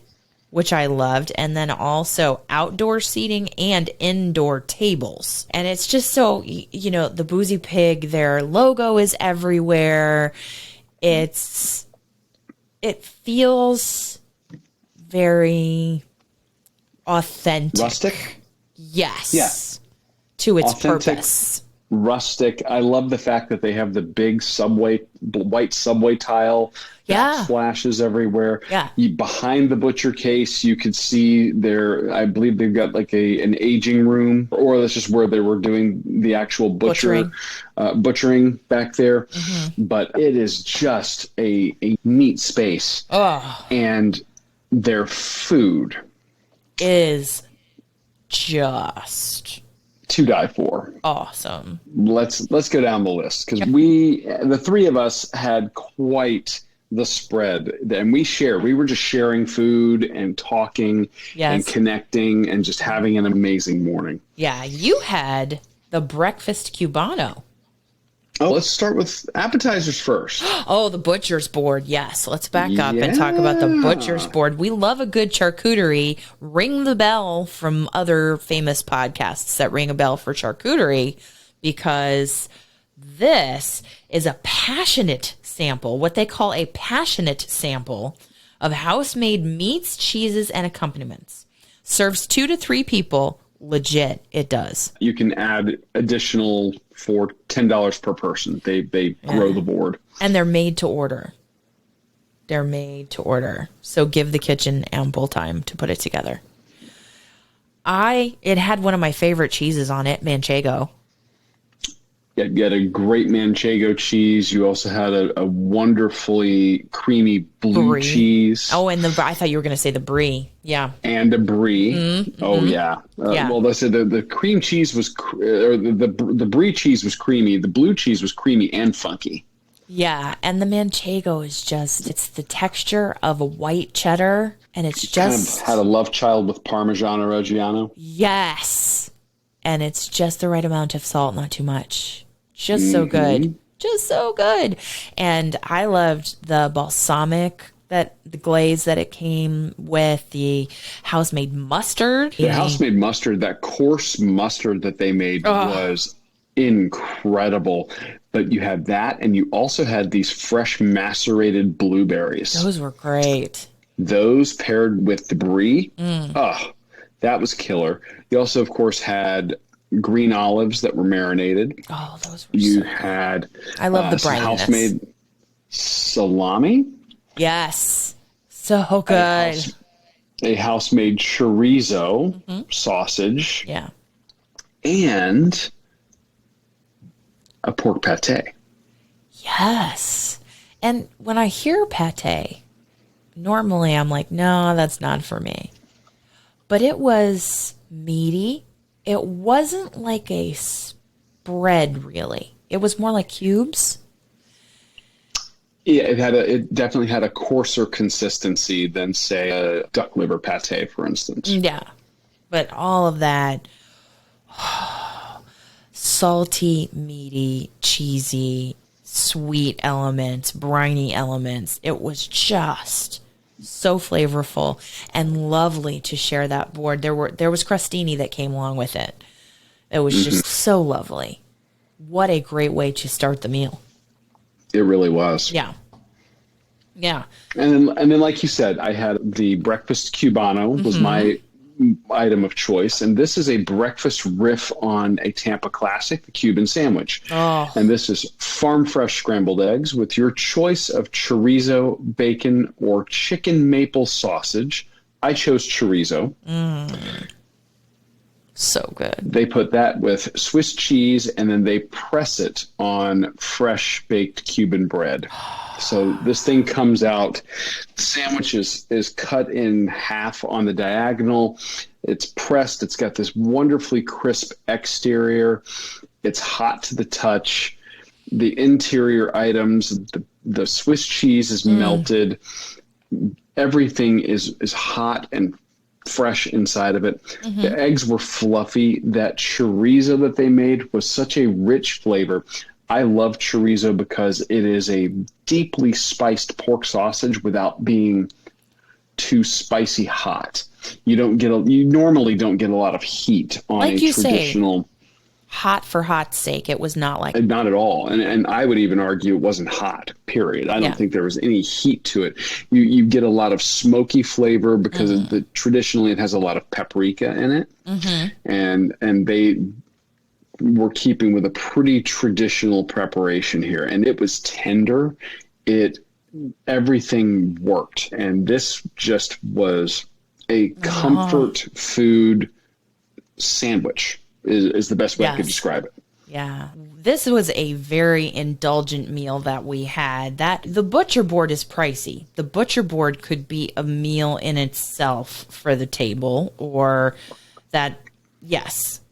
which I loved, and then also outdoor seating and indoor tables. And it's just so, the Boozy Pig, their logo is everywhere. It feels very authentic. Rustic? Yes. Yeah. To its Authentic, purpose. Rustic. I love the fact that they have the big white subway tile that flashes everywhere. Yeah. Behind the butcher case, you could see I believe they've got like an aging room, or that's just where they were doing the actual butchering back there. Mm-hmm. But it is just a neat space. Oh. And their food is just to die for. Awesome. Let's go down the list, because the three of us had quite the spread, and we were just sharing food and talking and connecting and just having an amazing morning. Yeah, you had the breakfast Cubano. Oh, let's start with appetizers first. Oh, the butcher's board. Yes. Let's back up and talk about the butcher's board. We love a good charcuterie. Ring the bell from other famous podcasts that ring a bell for charcuterie, because this is a passionate sample, what they call a passionate sample of house-made meats, cheeses, and accompaniments. Serves 2 to 3 people. Legit, it does. You can add additional for $10 per person. They grow the board. And they're made to order. So give the kitchen ample time to put it together. It had one of my favorite cheeses on it, Manchego. Yeah, you had a great Manchego cheese. You also had a wonderfully creamy blue cheese. Oh, and I thought you were going to say the brie. Yeah. And a brie. Mm-hmm. Oh, yeah. Well, I said the cream cheese was, or the brie cheese was creamy. The blue cheese was creamy and funky. Yeah, and the Manchego is it's the texture of a white cheddar, and it's just... kind of had a love child with Parmigiano Reggiano. Yes. And it's just the right amount of salt, not too much. Just so good. Just so good. And I loved the balsamic, the glaze that it came with, the house-made mustard. The house-made mustard, that coarse mustard that they made was incredible. But you had that, and you also had these fresh macerated blueberries. Those were great. Those paired with the brie, that was killer. You also, of course, had green olives that were marinated. Oh, those were You had I love the brininess. House-made salami. Yes. So good. A house-made chorizo sausage. Yeah. And a pork pate. Yes. And when I hear pate, normally I'm like, no, that's not for me. But it was meaty. It wasn't like a spread, really. It was more like cubes. Yeah, it definitely had a coarser consistency than, say, a duck liver pate, for instance. Yeah. But all of that salty, meaty, cheesy, sweet elements, briny elements. It was just so flavorful and lovely to share that board. There was crostini that came along with it. It was just so lovely. What a great way to start the meal. It really was. Yeah. Yeah. And then like you said, I had the breakfast Cubano was my item of choice. And this is a breakfast riff on a Tampa classic, the Cuban sandwich. Oh. And this is farm fresh scrambled eggs with your choice of chorizo, bacon, or chicken maple sausage. I chose chorizo. So good. They put that with Swiss cheese, and then they press it on fresh baked Cuban bread. So this thing comes out. The sandwich is cut in half on the diagonal. It's pressed. It's got this wonderfully crisp exterior. It's hot to the touch. The interior items, the Swiss cheese is melted. Everything is hot and fresh inside of it. The eggs were fluffy. That chorizo that they made was such a rich flavor. I love chorizo because it is a deeply spiced pork sausage without being too spicy hot. You normally don't get a lot of heat on like a traditional. hot for hot sake. It was not like... Not at all. And I would even argue it wasn't hot, period. I don't think there was any heat to it. You get a lot of smoky flavor because traditionally it has a lot of paprika in it. And they were keeping with a pretty traditional preparation here. And it was tender. Everything worked. And this just was a comfort food sandwich. Is the best way I could describe it. Yeah. This was a very indulgent meal that we had. The butcher board is pricey. The butcher board could be a meal in itself for the table, or that, yes.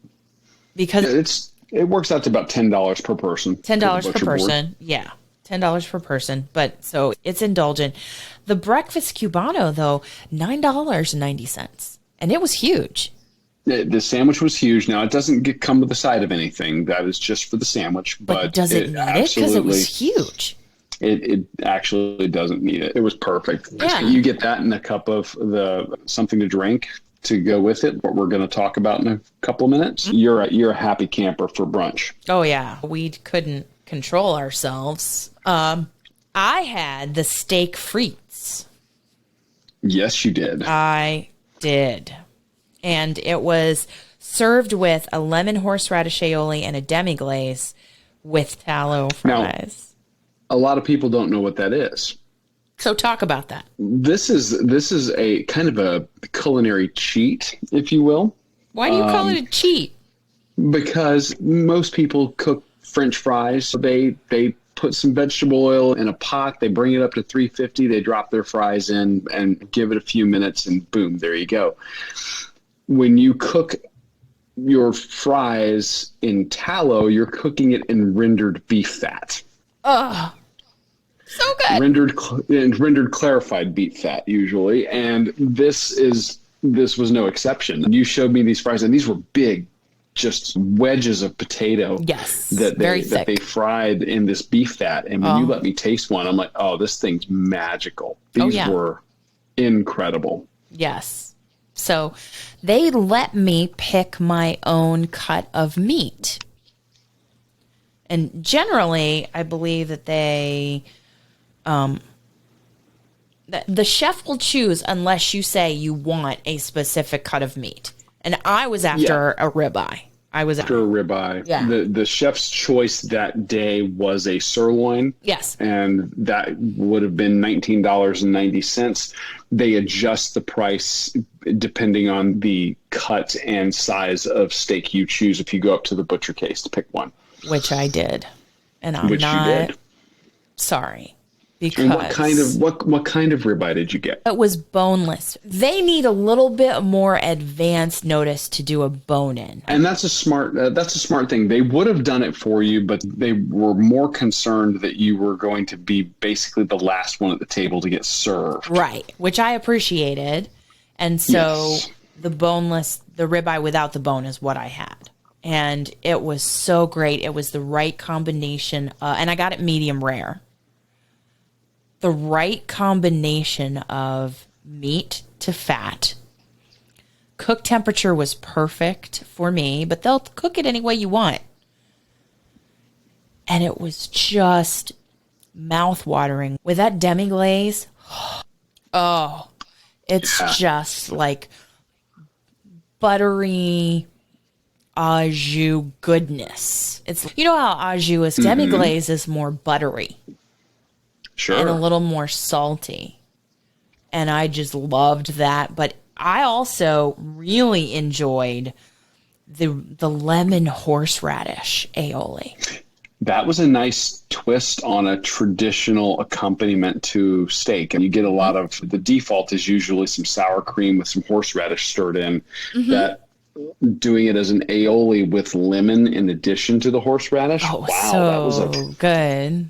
Because it works out to about $10 per person. $10 per person. Board. Yeah. $10 per person. But so it's indulgent. The breakfast Cubano, though, $9.90. And it was huge. The sandwich was huge. Now, it doesn't come with a side of anything. That is just for the sandwich. But does it need it? Because it was huge. It actually doesn't need it. It was perfect. Yeah. You get that and a cup of something to drink to go with it, what we're going to talk about in a couple of minutes. You're a happy camper for brunch. Oh, yeah. We couldn't control ourselves. I had the steak frites. Yes, you did. I did. And it was served with a lemon horseradish aioli and a demi-glace with tallow fries. Now, a lot of people don't know what that is. So talk about that. This is a kind of a culinary cheat, if you will. Why do you call it a cheat? Because most people cook French fries. They put some vegetable oil in a pot. They bring it up to 350. They drop their fries in and give it a few minutes, and boom, there you go. When you cook your fries in tallow, you're cooking it in rendered beef fat. Oh, so good. Rendered clarified beef fat usually, and this was no exception. You showed me these fries, and these were big, just wedges of potato. Yes, that they fried in this beef fat. And when you let me taste one, I'm like, oh, this thing's magical. These were incredible. Yes. So they let me pick my own cut of meat. And generally, I believe that the chef will choose unless you say you want a specific cut of meat. And I was after a ribeye. After a ribeye. Yeah. The chef's choice that day was a sirloin. Yes. And that would have been $19.90. They adjust the price depending on the cut and size of steak you choose if you go up to the butcher case to pick one. Which I did. And I'm not sorry. Because and what kind of ribeye did you get? It was boneless. They need a little bit more advance notice to do a bone-in. And that's a smart thing. They would have done it for you, but they were more concerned that you were going to be basically the last one at the table to get served. Right, which I appreciated. And so the ribeye without the bone is what I had. And it was so great. It was the right combination. And I got it medium rare. The right combination of meat to fat. Cook temperature was perfect for me, but they'll cook it any way you want. And it was just mouth-watering. With that demi-glaze, it's just like buttery au jus goodness. It's, you know how au jus is, demi-glaze is more buttery. Sure. And a little more salty. And I just loved that. But I also really enjoyed the lemon horseradish aioli. That was a nice twist on a traditional accompaniment to steak. And you get a lot of, the default is usually some sour cream with some horseradish stirred in. That doing it as an aioli with lemon in addition to the horseradish. Oh, wow, so that was good.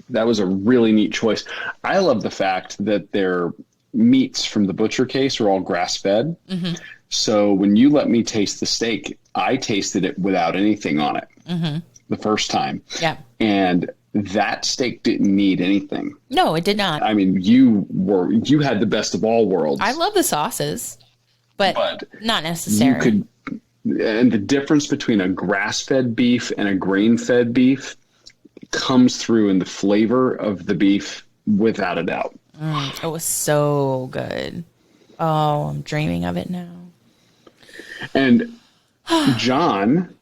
That was a really neat choice. I love the fact that their meats from the butcher case are all grass-fed. So when you let me taste the steak, I tasted it without anything on it the first time. Yeah. And that steak didn't need anything. No, it did not. I mean, you had the best of all worlds. I love the sauces, but not necessary. And the difference between a grass-fed beef and a grain-fed beef comes through in the flavor of the beef without a doubt. It was so good. Oh, I'm dreaming of it now. And John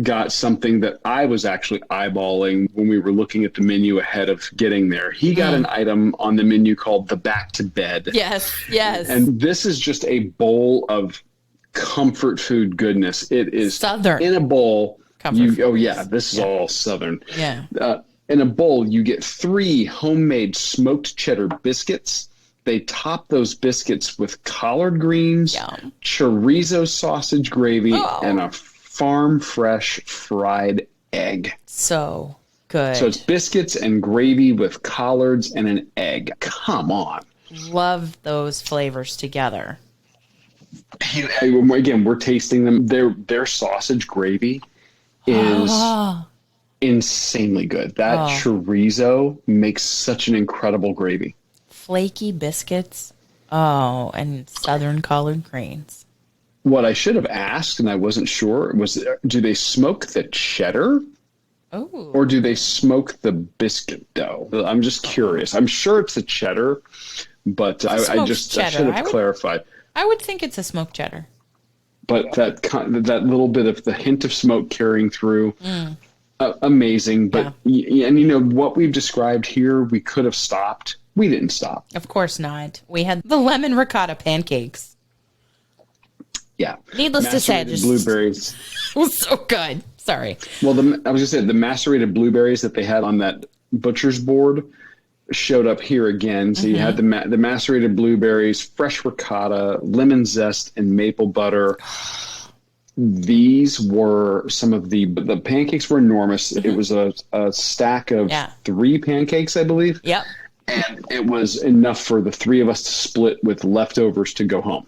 got something that I was actually eyeballing when we were looking at the menu ahead of getting there. He got an item on the menu called the back to bed. Yes, yes. And this is just a bowl of comfort food goodness. It is Southern. In a bowl. Comfort this is all Southern. Yeah. In a bowl, you get 3 homemade smoked cheddar biscuits. They top those biscuits with collard greens, chorizo sausage gravy, and a farm fresh fried egg. So good. So it's biscuits and gravy with collards and an egg. Come on. Love those flavors together. Again, we're tasting them. Their sausage gravy is insanely good. That chorizo makes such an incredible gravy. Flaky biscuits. Oh, and Southern collard greens. What I should have asked, and I wasn't sure, was do they smoke the cheddar? Oh. Or do they smoke the biscuit dough? I'm just curious. I'm sure it's the cheddar, but I should have clarified. I would think it's a smoked cheddar. But that little bit of the hint of smoke carrying through, amazing. But and what we've described here, we could have stopped. We didn't stop. Of course not. We had the lemon ricotta pancakes. Yeah. Needless to say, just blueberries. It was so good. Sorry. Well, I was going to say the macerated blueberries that they had on that butcher's board showed up here again. So you had the macerated blueberries, fresh ricotta, lemon zest, and maple butter. These were some of the pancakes were enormous. It was a stack of 3 pancakes, I believe. Yep. And it was enough for the 3 of us to split with leftovers to go home.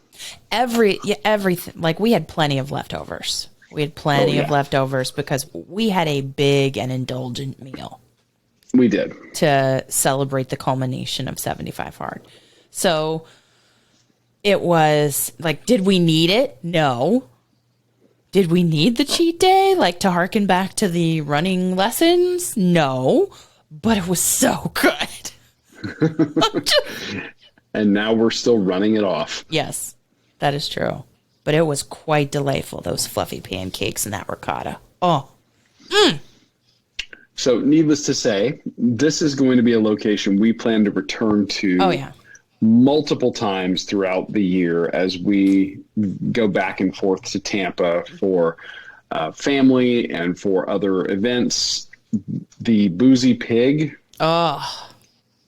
Everything. Like, we had plenty of leftovers. We had plenty of leftovers because we had a big and indulgent meal. We did. To celebrate the culmination of 75 Hard. So it was like, did we need it? No. Did we need the cheat day? Like, to harken back to the running lessons? No. But it was so good. And now we're still running it off. Yes, that is true. But it was quite delightful, those fluffy pancakes and that ricotta. Oh. So needless to say, this is going to be a location we plan to return to multiple times throughout the year as we go back and forth to Tampa for family and for other events. The Boozy Pig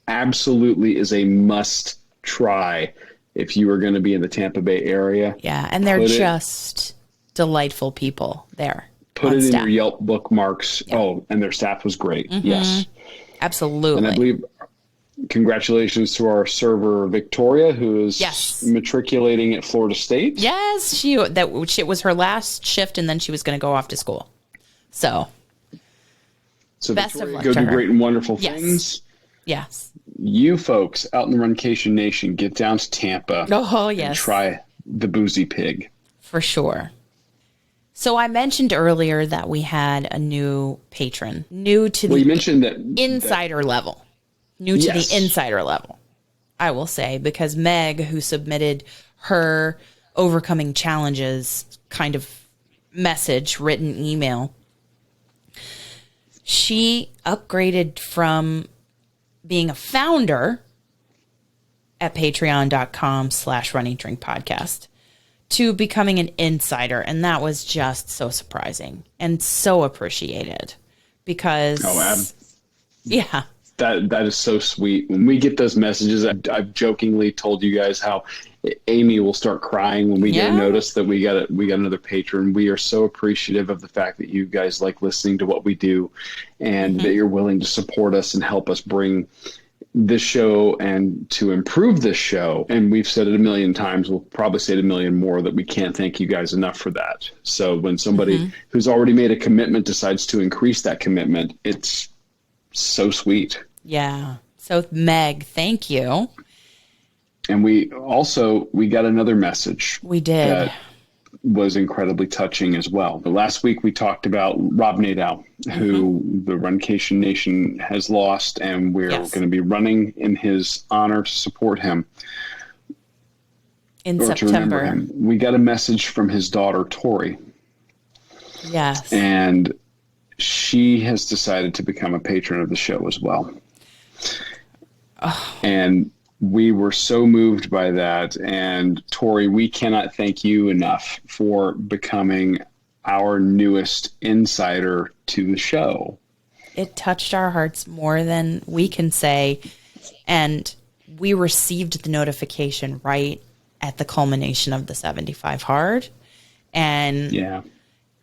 absolutely is a must try if you are going to be in the Tampa Bay area. Yeah, and they're just delightful people there. Put it in your Yelp bookmarks. Yeah. Oh, and their staff was great. Yes. Absolutely. And I believe congratulations to our server, Victoria, who is matriculating at Florida State. Yes, it was her last shift, and then she was going to go off to school. So best Victoria, of luck go to do her. Great and wonderful things. Yes. You folks out in the Runcation Nation, get down to Tampa. Oh, yes. And try the Boozy Pig. For sure. So I mentioned earlier that we had a new patron, new to the you mentioned that insider level. New to the insider level, I will say, because Meg, who submitted her overcoming challenges kind of message, written email, she upgraded from being a founder at patreon.com/running-drink-podcast to becoming an insider. And that was just so surprising and so appreciated because, that is so sweet. When we get those messages, I've jokingly told you guys how Aimee will start crying when we get a notice that we got another patron. We are so appreciative of the fact that you guys like listening to what we do and that you're willing to support us and help us bring this show and to improve this show. And we've said it a million times. We'll probably say it a million more that we can't thank you guys enough for that. So when somebody who's already made a commitment decides to increase that commitment, it's so sweet. Yeah. So Meg, thank you. And we got another message. We did. was incredibly touching as well. But last week we talked about Rob Nadeau, who the Runcation Nation has lost, and we're going to be running in his honor to support him. In September. We got a message from his daughter, Tory. Yes. And she has decided to become a patron of the show as well. Oh. And we were so moved by that. And Tory, we cannot thank you enough for becoming our newest insider to the show. It touched our hearts more than we can say. And we received the notification right at the culmination of the 75 Hard. And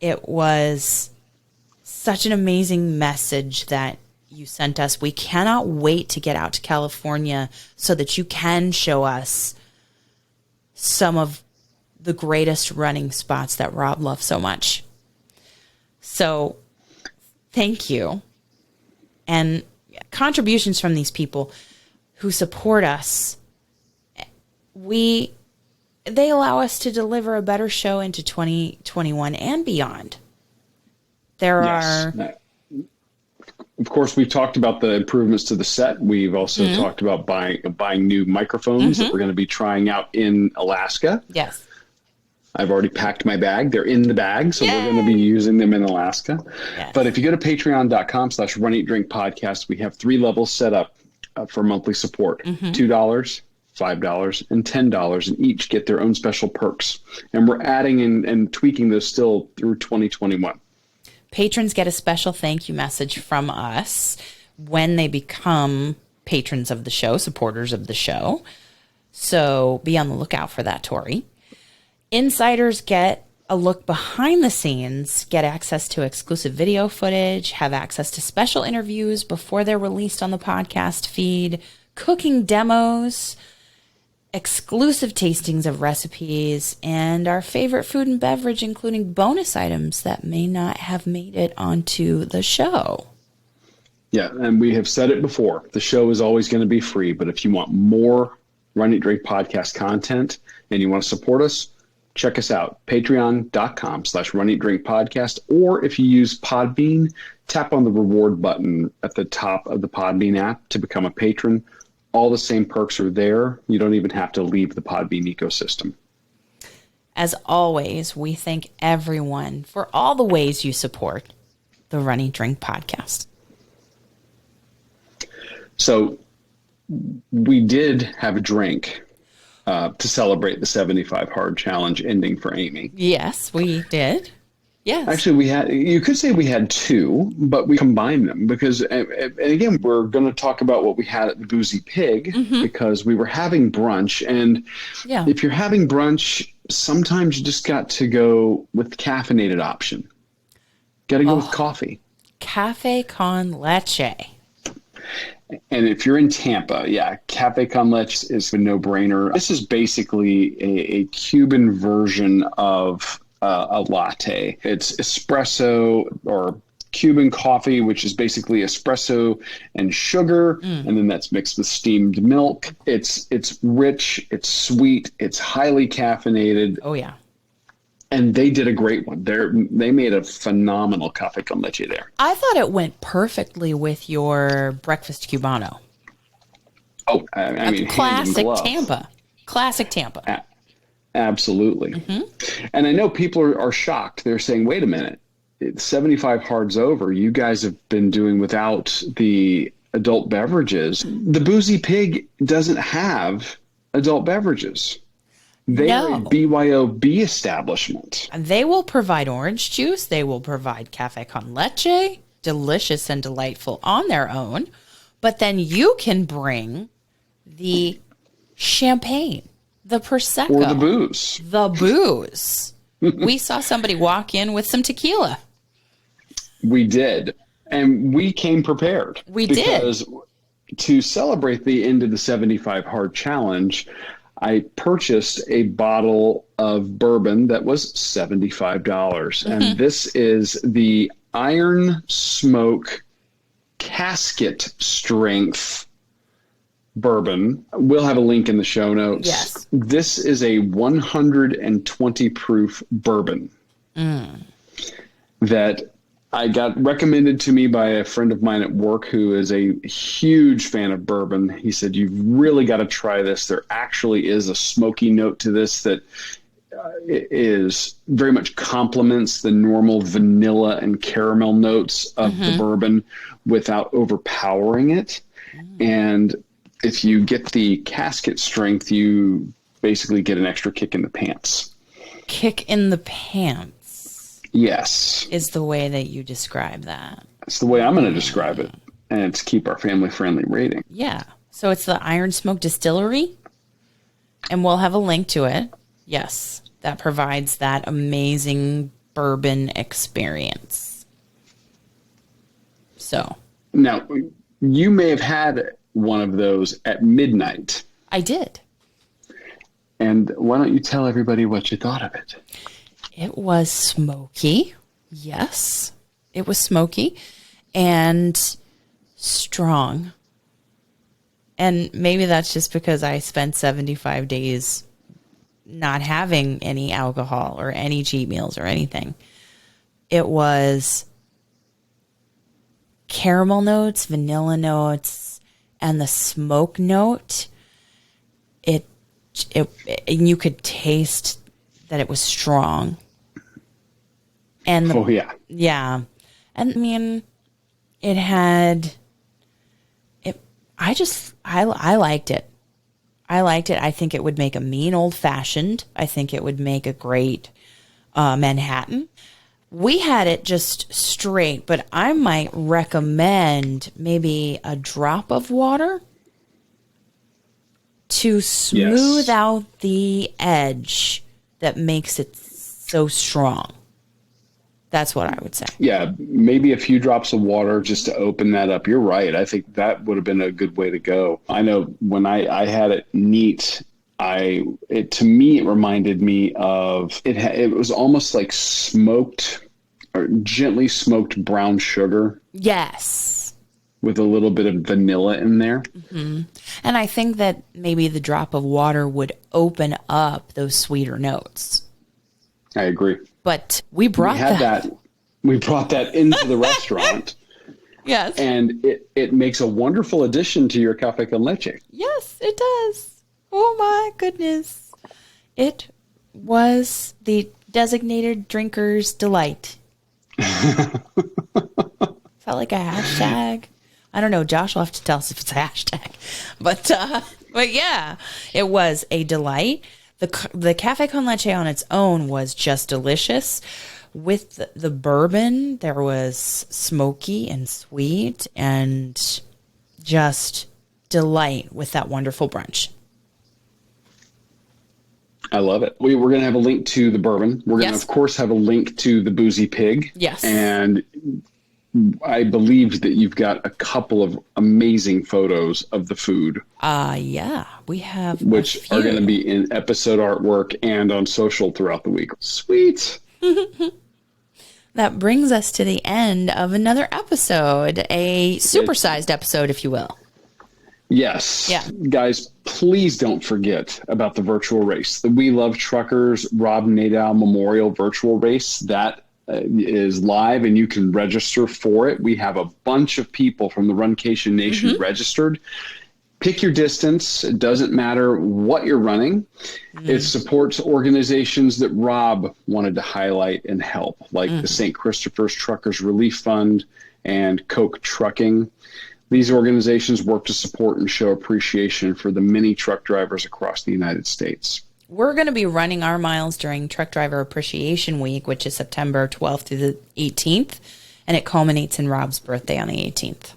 it was such an amazing message that you sent us. We cannot wait to get out to California so that you can show us some of the greatest running spots that Rob loves so much. So thank you. And contributions from these people who support us, they allow us to deliver a better show into 2021 and beyond. Of course, we've talked about the improvements to the set. We've also talked about buying new microphones that we're going to be trying out in Alaska. Yes. I've already packed my bag. They're in the bag, so we're going to be using them in Alaska. Yes. But if you go to patreon.com/runeatdrinkpodcast, we have 3 levels set up for monthly support. $2, $5, and $10, and each get their own special perks. And we're adding and tweaking those still through 2021. Patrons get a special thank you message from us when they become patrons of the show, supporters of the show. So be on the lookout for that, Tory. Insiders get a look behind the scenes, get access to exclusive video footage, have access to special interviews before they're released on the podcast feed, cooking demos, exclusive tastings of recipes, and our favorite food and beverage, including bonus items that may not have made it onto the show. Yeah, and we have said it before. The show is always going to be free, but if you want more Run, Eat, Drink podcast content and you want to support us, check us out, patreon.com/runeatdrinkpodcast, or if you use Podbean, tap on the reward button at the top of the Podbean app to become a patron. All the same perks are there. You don't even have to leave the Podbean ecosystem. As always, we thank everyone for all the ways you support the Run, Eat, Drink podcast. So we did have a drink to celebrate the 75 Hard Challenge ending for Aimee. Yes, we did. Yes. Actually, you could say we had 2, but we combined them because, and again, we're going to talk about what we had at the Boozy Pig because we were having brunch. And if you're having brunch, sometimes you just got to go with the caffeinated option. Got to go with coffee. Cafe con leche. And if you're in Tampa, Cafe con leche is a no-brainer. This is basically a Cuban version of a latte. It's espresso or Cuban coffee, which is basically espresso and sugar, and then that's mixed with steamed milk. It's rich, it's sweet, it's highly caffeinated. Oh yeah. And they did a great one. They made a phenomenal cafe con leche there. I thought it went perfectly with your breakfast cubano. Oh, I mean, classic Tampa. Classic Tampa. Absolutely. And I know people are shocked. They're saying, wait a minute, 75 Hard's over. You guys have been doing without the adult beverages. The Boozy Pig doesn't have adult beverages. They are a BYOB establishment. They will provide orange juice. They will provide cafe con leche, delicious and delightful on their own. But then you can bring the champagne, the Prosecco. Or the booze. The booze. We saw somebody walk in with some tequila. We did. And we came prepared. We did. Because to celebrate the end of the 75 Hard Challenge, I purchased a bottle of bourbon that was $75. And this is the Iron Smoke casket strength bourbon. We'll have a link in the show notes. Yes. This is a 120 proof bourbon that I got recommended to me by a friend of mine at work who is a huge fan of bourbon. He said, you've really got to try this. There actually is a smoky note to this that is very much complements the normal vanilla and caramel notes of the bourbon without overpowering it. And if you get the casket strength, you basically get an extra kick in the pants. Kick in the pants. Yes. Is the way that you describe that. That's the way I'm going to describe it. And it's keep our family friendly rating. Yeah. So it's the Iron Smoke Distillery. And we'll have a link to it. Yes. That provides that amazing bourbon experience. So. Now, you may have had one of those at midnight. I did. And why don't you tell everybody what you thought of it? It was smoky. Yes. It was smoky and strong. And maybe that's just because I spent 75 days not having any alcohol or any cheat meals or anything. It was caramel notes, vanilla notes, and the smoke note. It you could taste that it was strong. And yeah. And I mean, it had I liked it. I liked it. I think it would make a mean old fashioned. I think it would make a great Manhattan. We had it just straight, but I might recommend maybe a drop of water to smooth out the edge that makes it so strong. That's what I would say. Yeah, maybe a few drops of water just to open that up. You're right. I think that would have been a good way to go. I know when I had it neat, to me, it reminded me of, it was almost like smoked or gently smoked brown sugar. Yes. With a little bit of vanilla in there. Mm-hmm. And I think that maybe the drop of water would open up those sweeter notes. I agree. But we brought that. We brought that into the restaurant. Yes. And it makes a wonderful addition to your café con leche. Yes, it does. Oh my goodness. It was the designated drinker's delight. Felt like a hashtag. I don't know. Josh will have to tell us if it's a hashtag. But yeah, it was a delight. The Café con Leche on its own was just delicious. With the bourbon, there was smoky and sweet and just delight with that wonderful brunch. I love it. We're going to have a link to the bourbon. We're going to, of course, have a link to the Boozy Pig. Yes. And I believe that you've got a couple of amazing photos of the food. Yeah, we have. Which are going to be in episode artwork and on social throughout the week. Sweet. That brings us to the end of another episode, a supersized episode, if you will. Yes. Yeah. Guys, please don't forget about the virtual race. The We Love Truckers Rob Nadeau Memorial Virtual Race. That is live and you can register for it. We have a bunch of people from the Runcation Nation registered. Pick your distance. It doesn't matter what you're running. It supports organizations that Rob wanted to highlight and help, like the St. Christopher's Truckers Relief Fund and Coke Trucking. These organizations work to support and show appreciation for the many truck drivers across the United States. We're going to be running our miles during Truck Driver Appreciation Week, which is September 12th through the 18th, and it culminates in Rob's birthday on the 18th.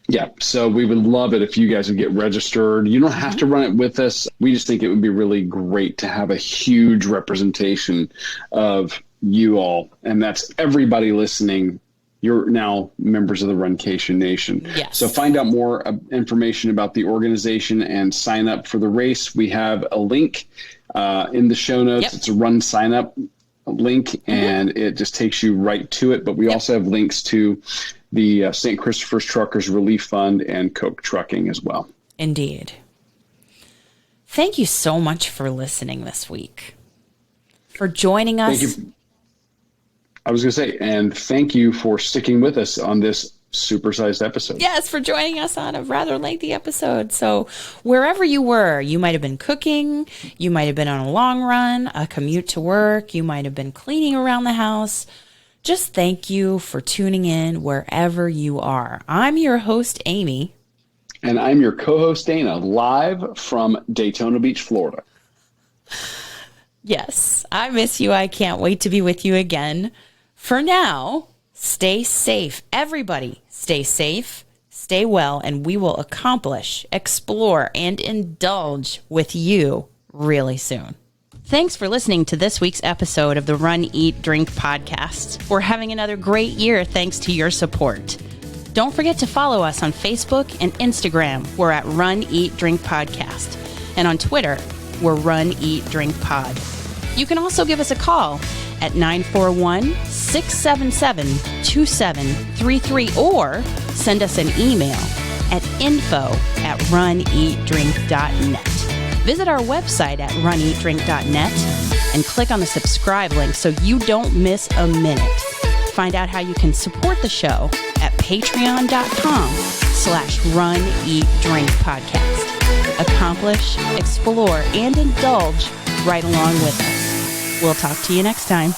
Yeah, so we would love it if you guys would get registered. You don't have to run it with us. We just think it would be really great to have a huge representation of you all, and that's everybody listening. You're now members of the Runcation Nation. Yes. So find out more information about the organization and sign up for the race. We have a link in the show notes. Yep. It's a run sign up link, and it just takes you right to it. But we also have links to the St. Christopher's Truckers Relief Fund and Coke Trucking as well. Indeed. Thank you so much for listening this week, for joining us. Thank you. I was going to say, and thank you for sticking with us on this supersized episode. Yes, for joining us on a rather lengthy episode. So wherever you were, you might have been cooking, you might have been on a long run, a commute to work, you might have been cleaning around the house. Just thank you for tuning in wherever you are. I'm your host, Aimee. And I'm your co-host, Dana, live from Daytona Beach, Florida. Yes, I miss you. I can't wait to be with you again. For now, stay safe. Everybody, stay safe, stay well, and we will accomplish, explore, and indulge with you really soon. Thanks for listening to this week's episode of the Run, Eat, Drink podcast. We're having another great year thanks to your support. Don't forget to follow us on Facebook and Instagram. We're at Run, Eat, Drink Podcast. And on Twitter, we're Run, Eat, Drink Pod. You can also give us a call at 941-677-2733 or send us an email at info@runeatdrink.net. Visit our website at runeatdrink.net and click on the subscribe link so you don't miss a minute. Find out how you can support the show at patreon.com/runeatdrinkpodcast. Accomplish, explore, and indulge right along with us. We'll talk to you next time.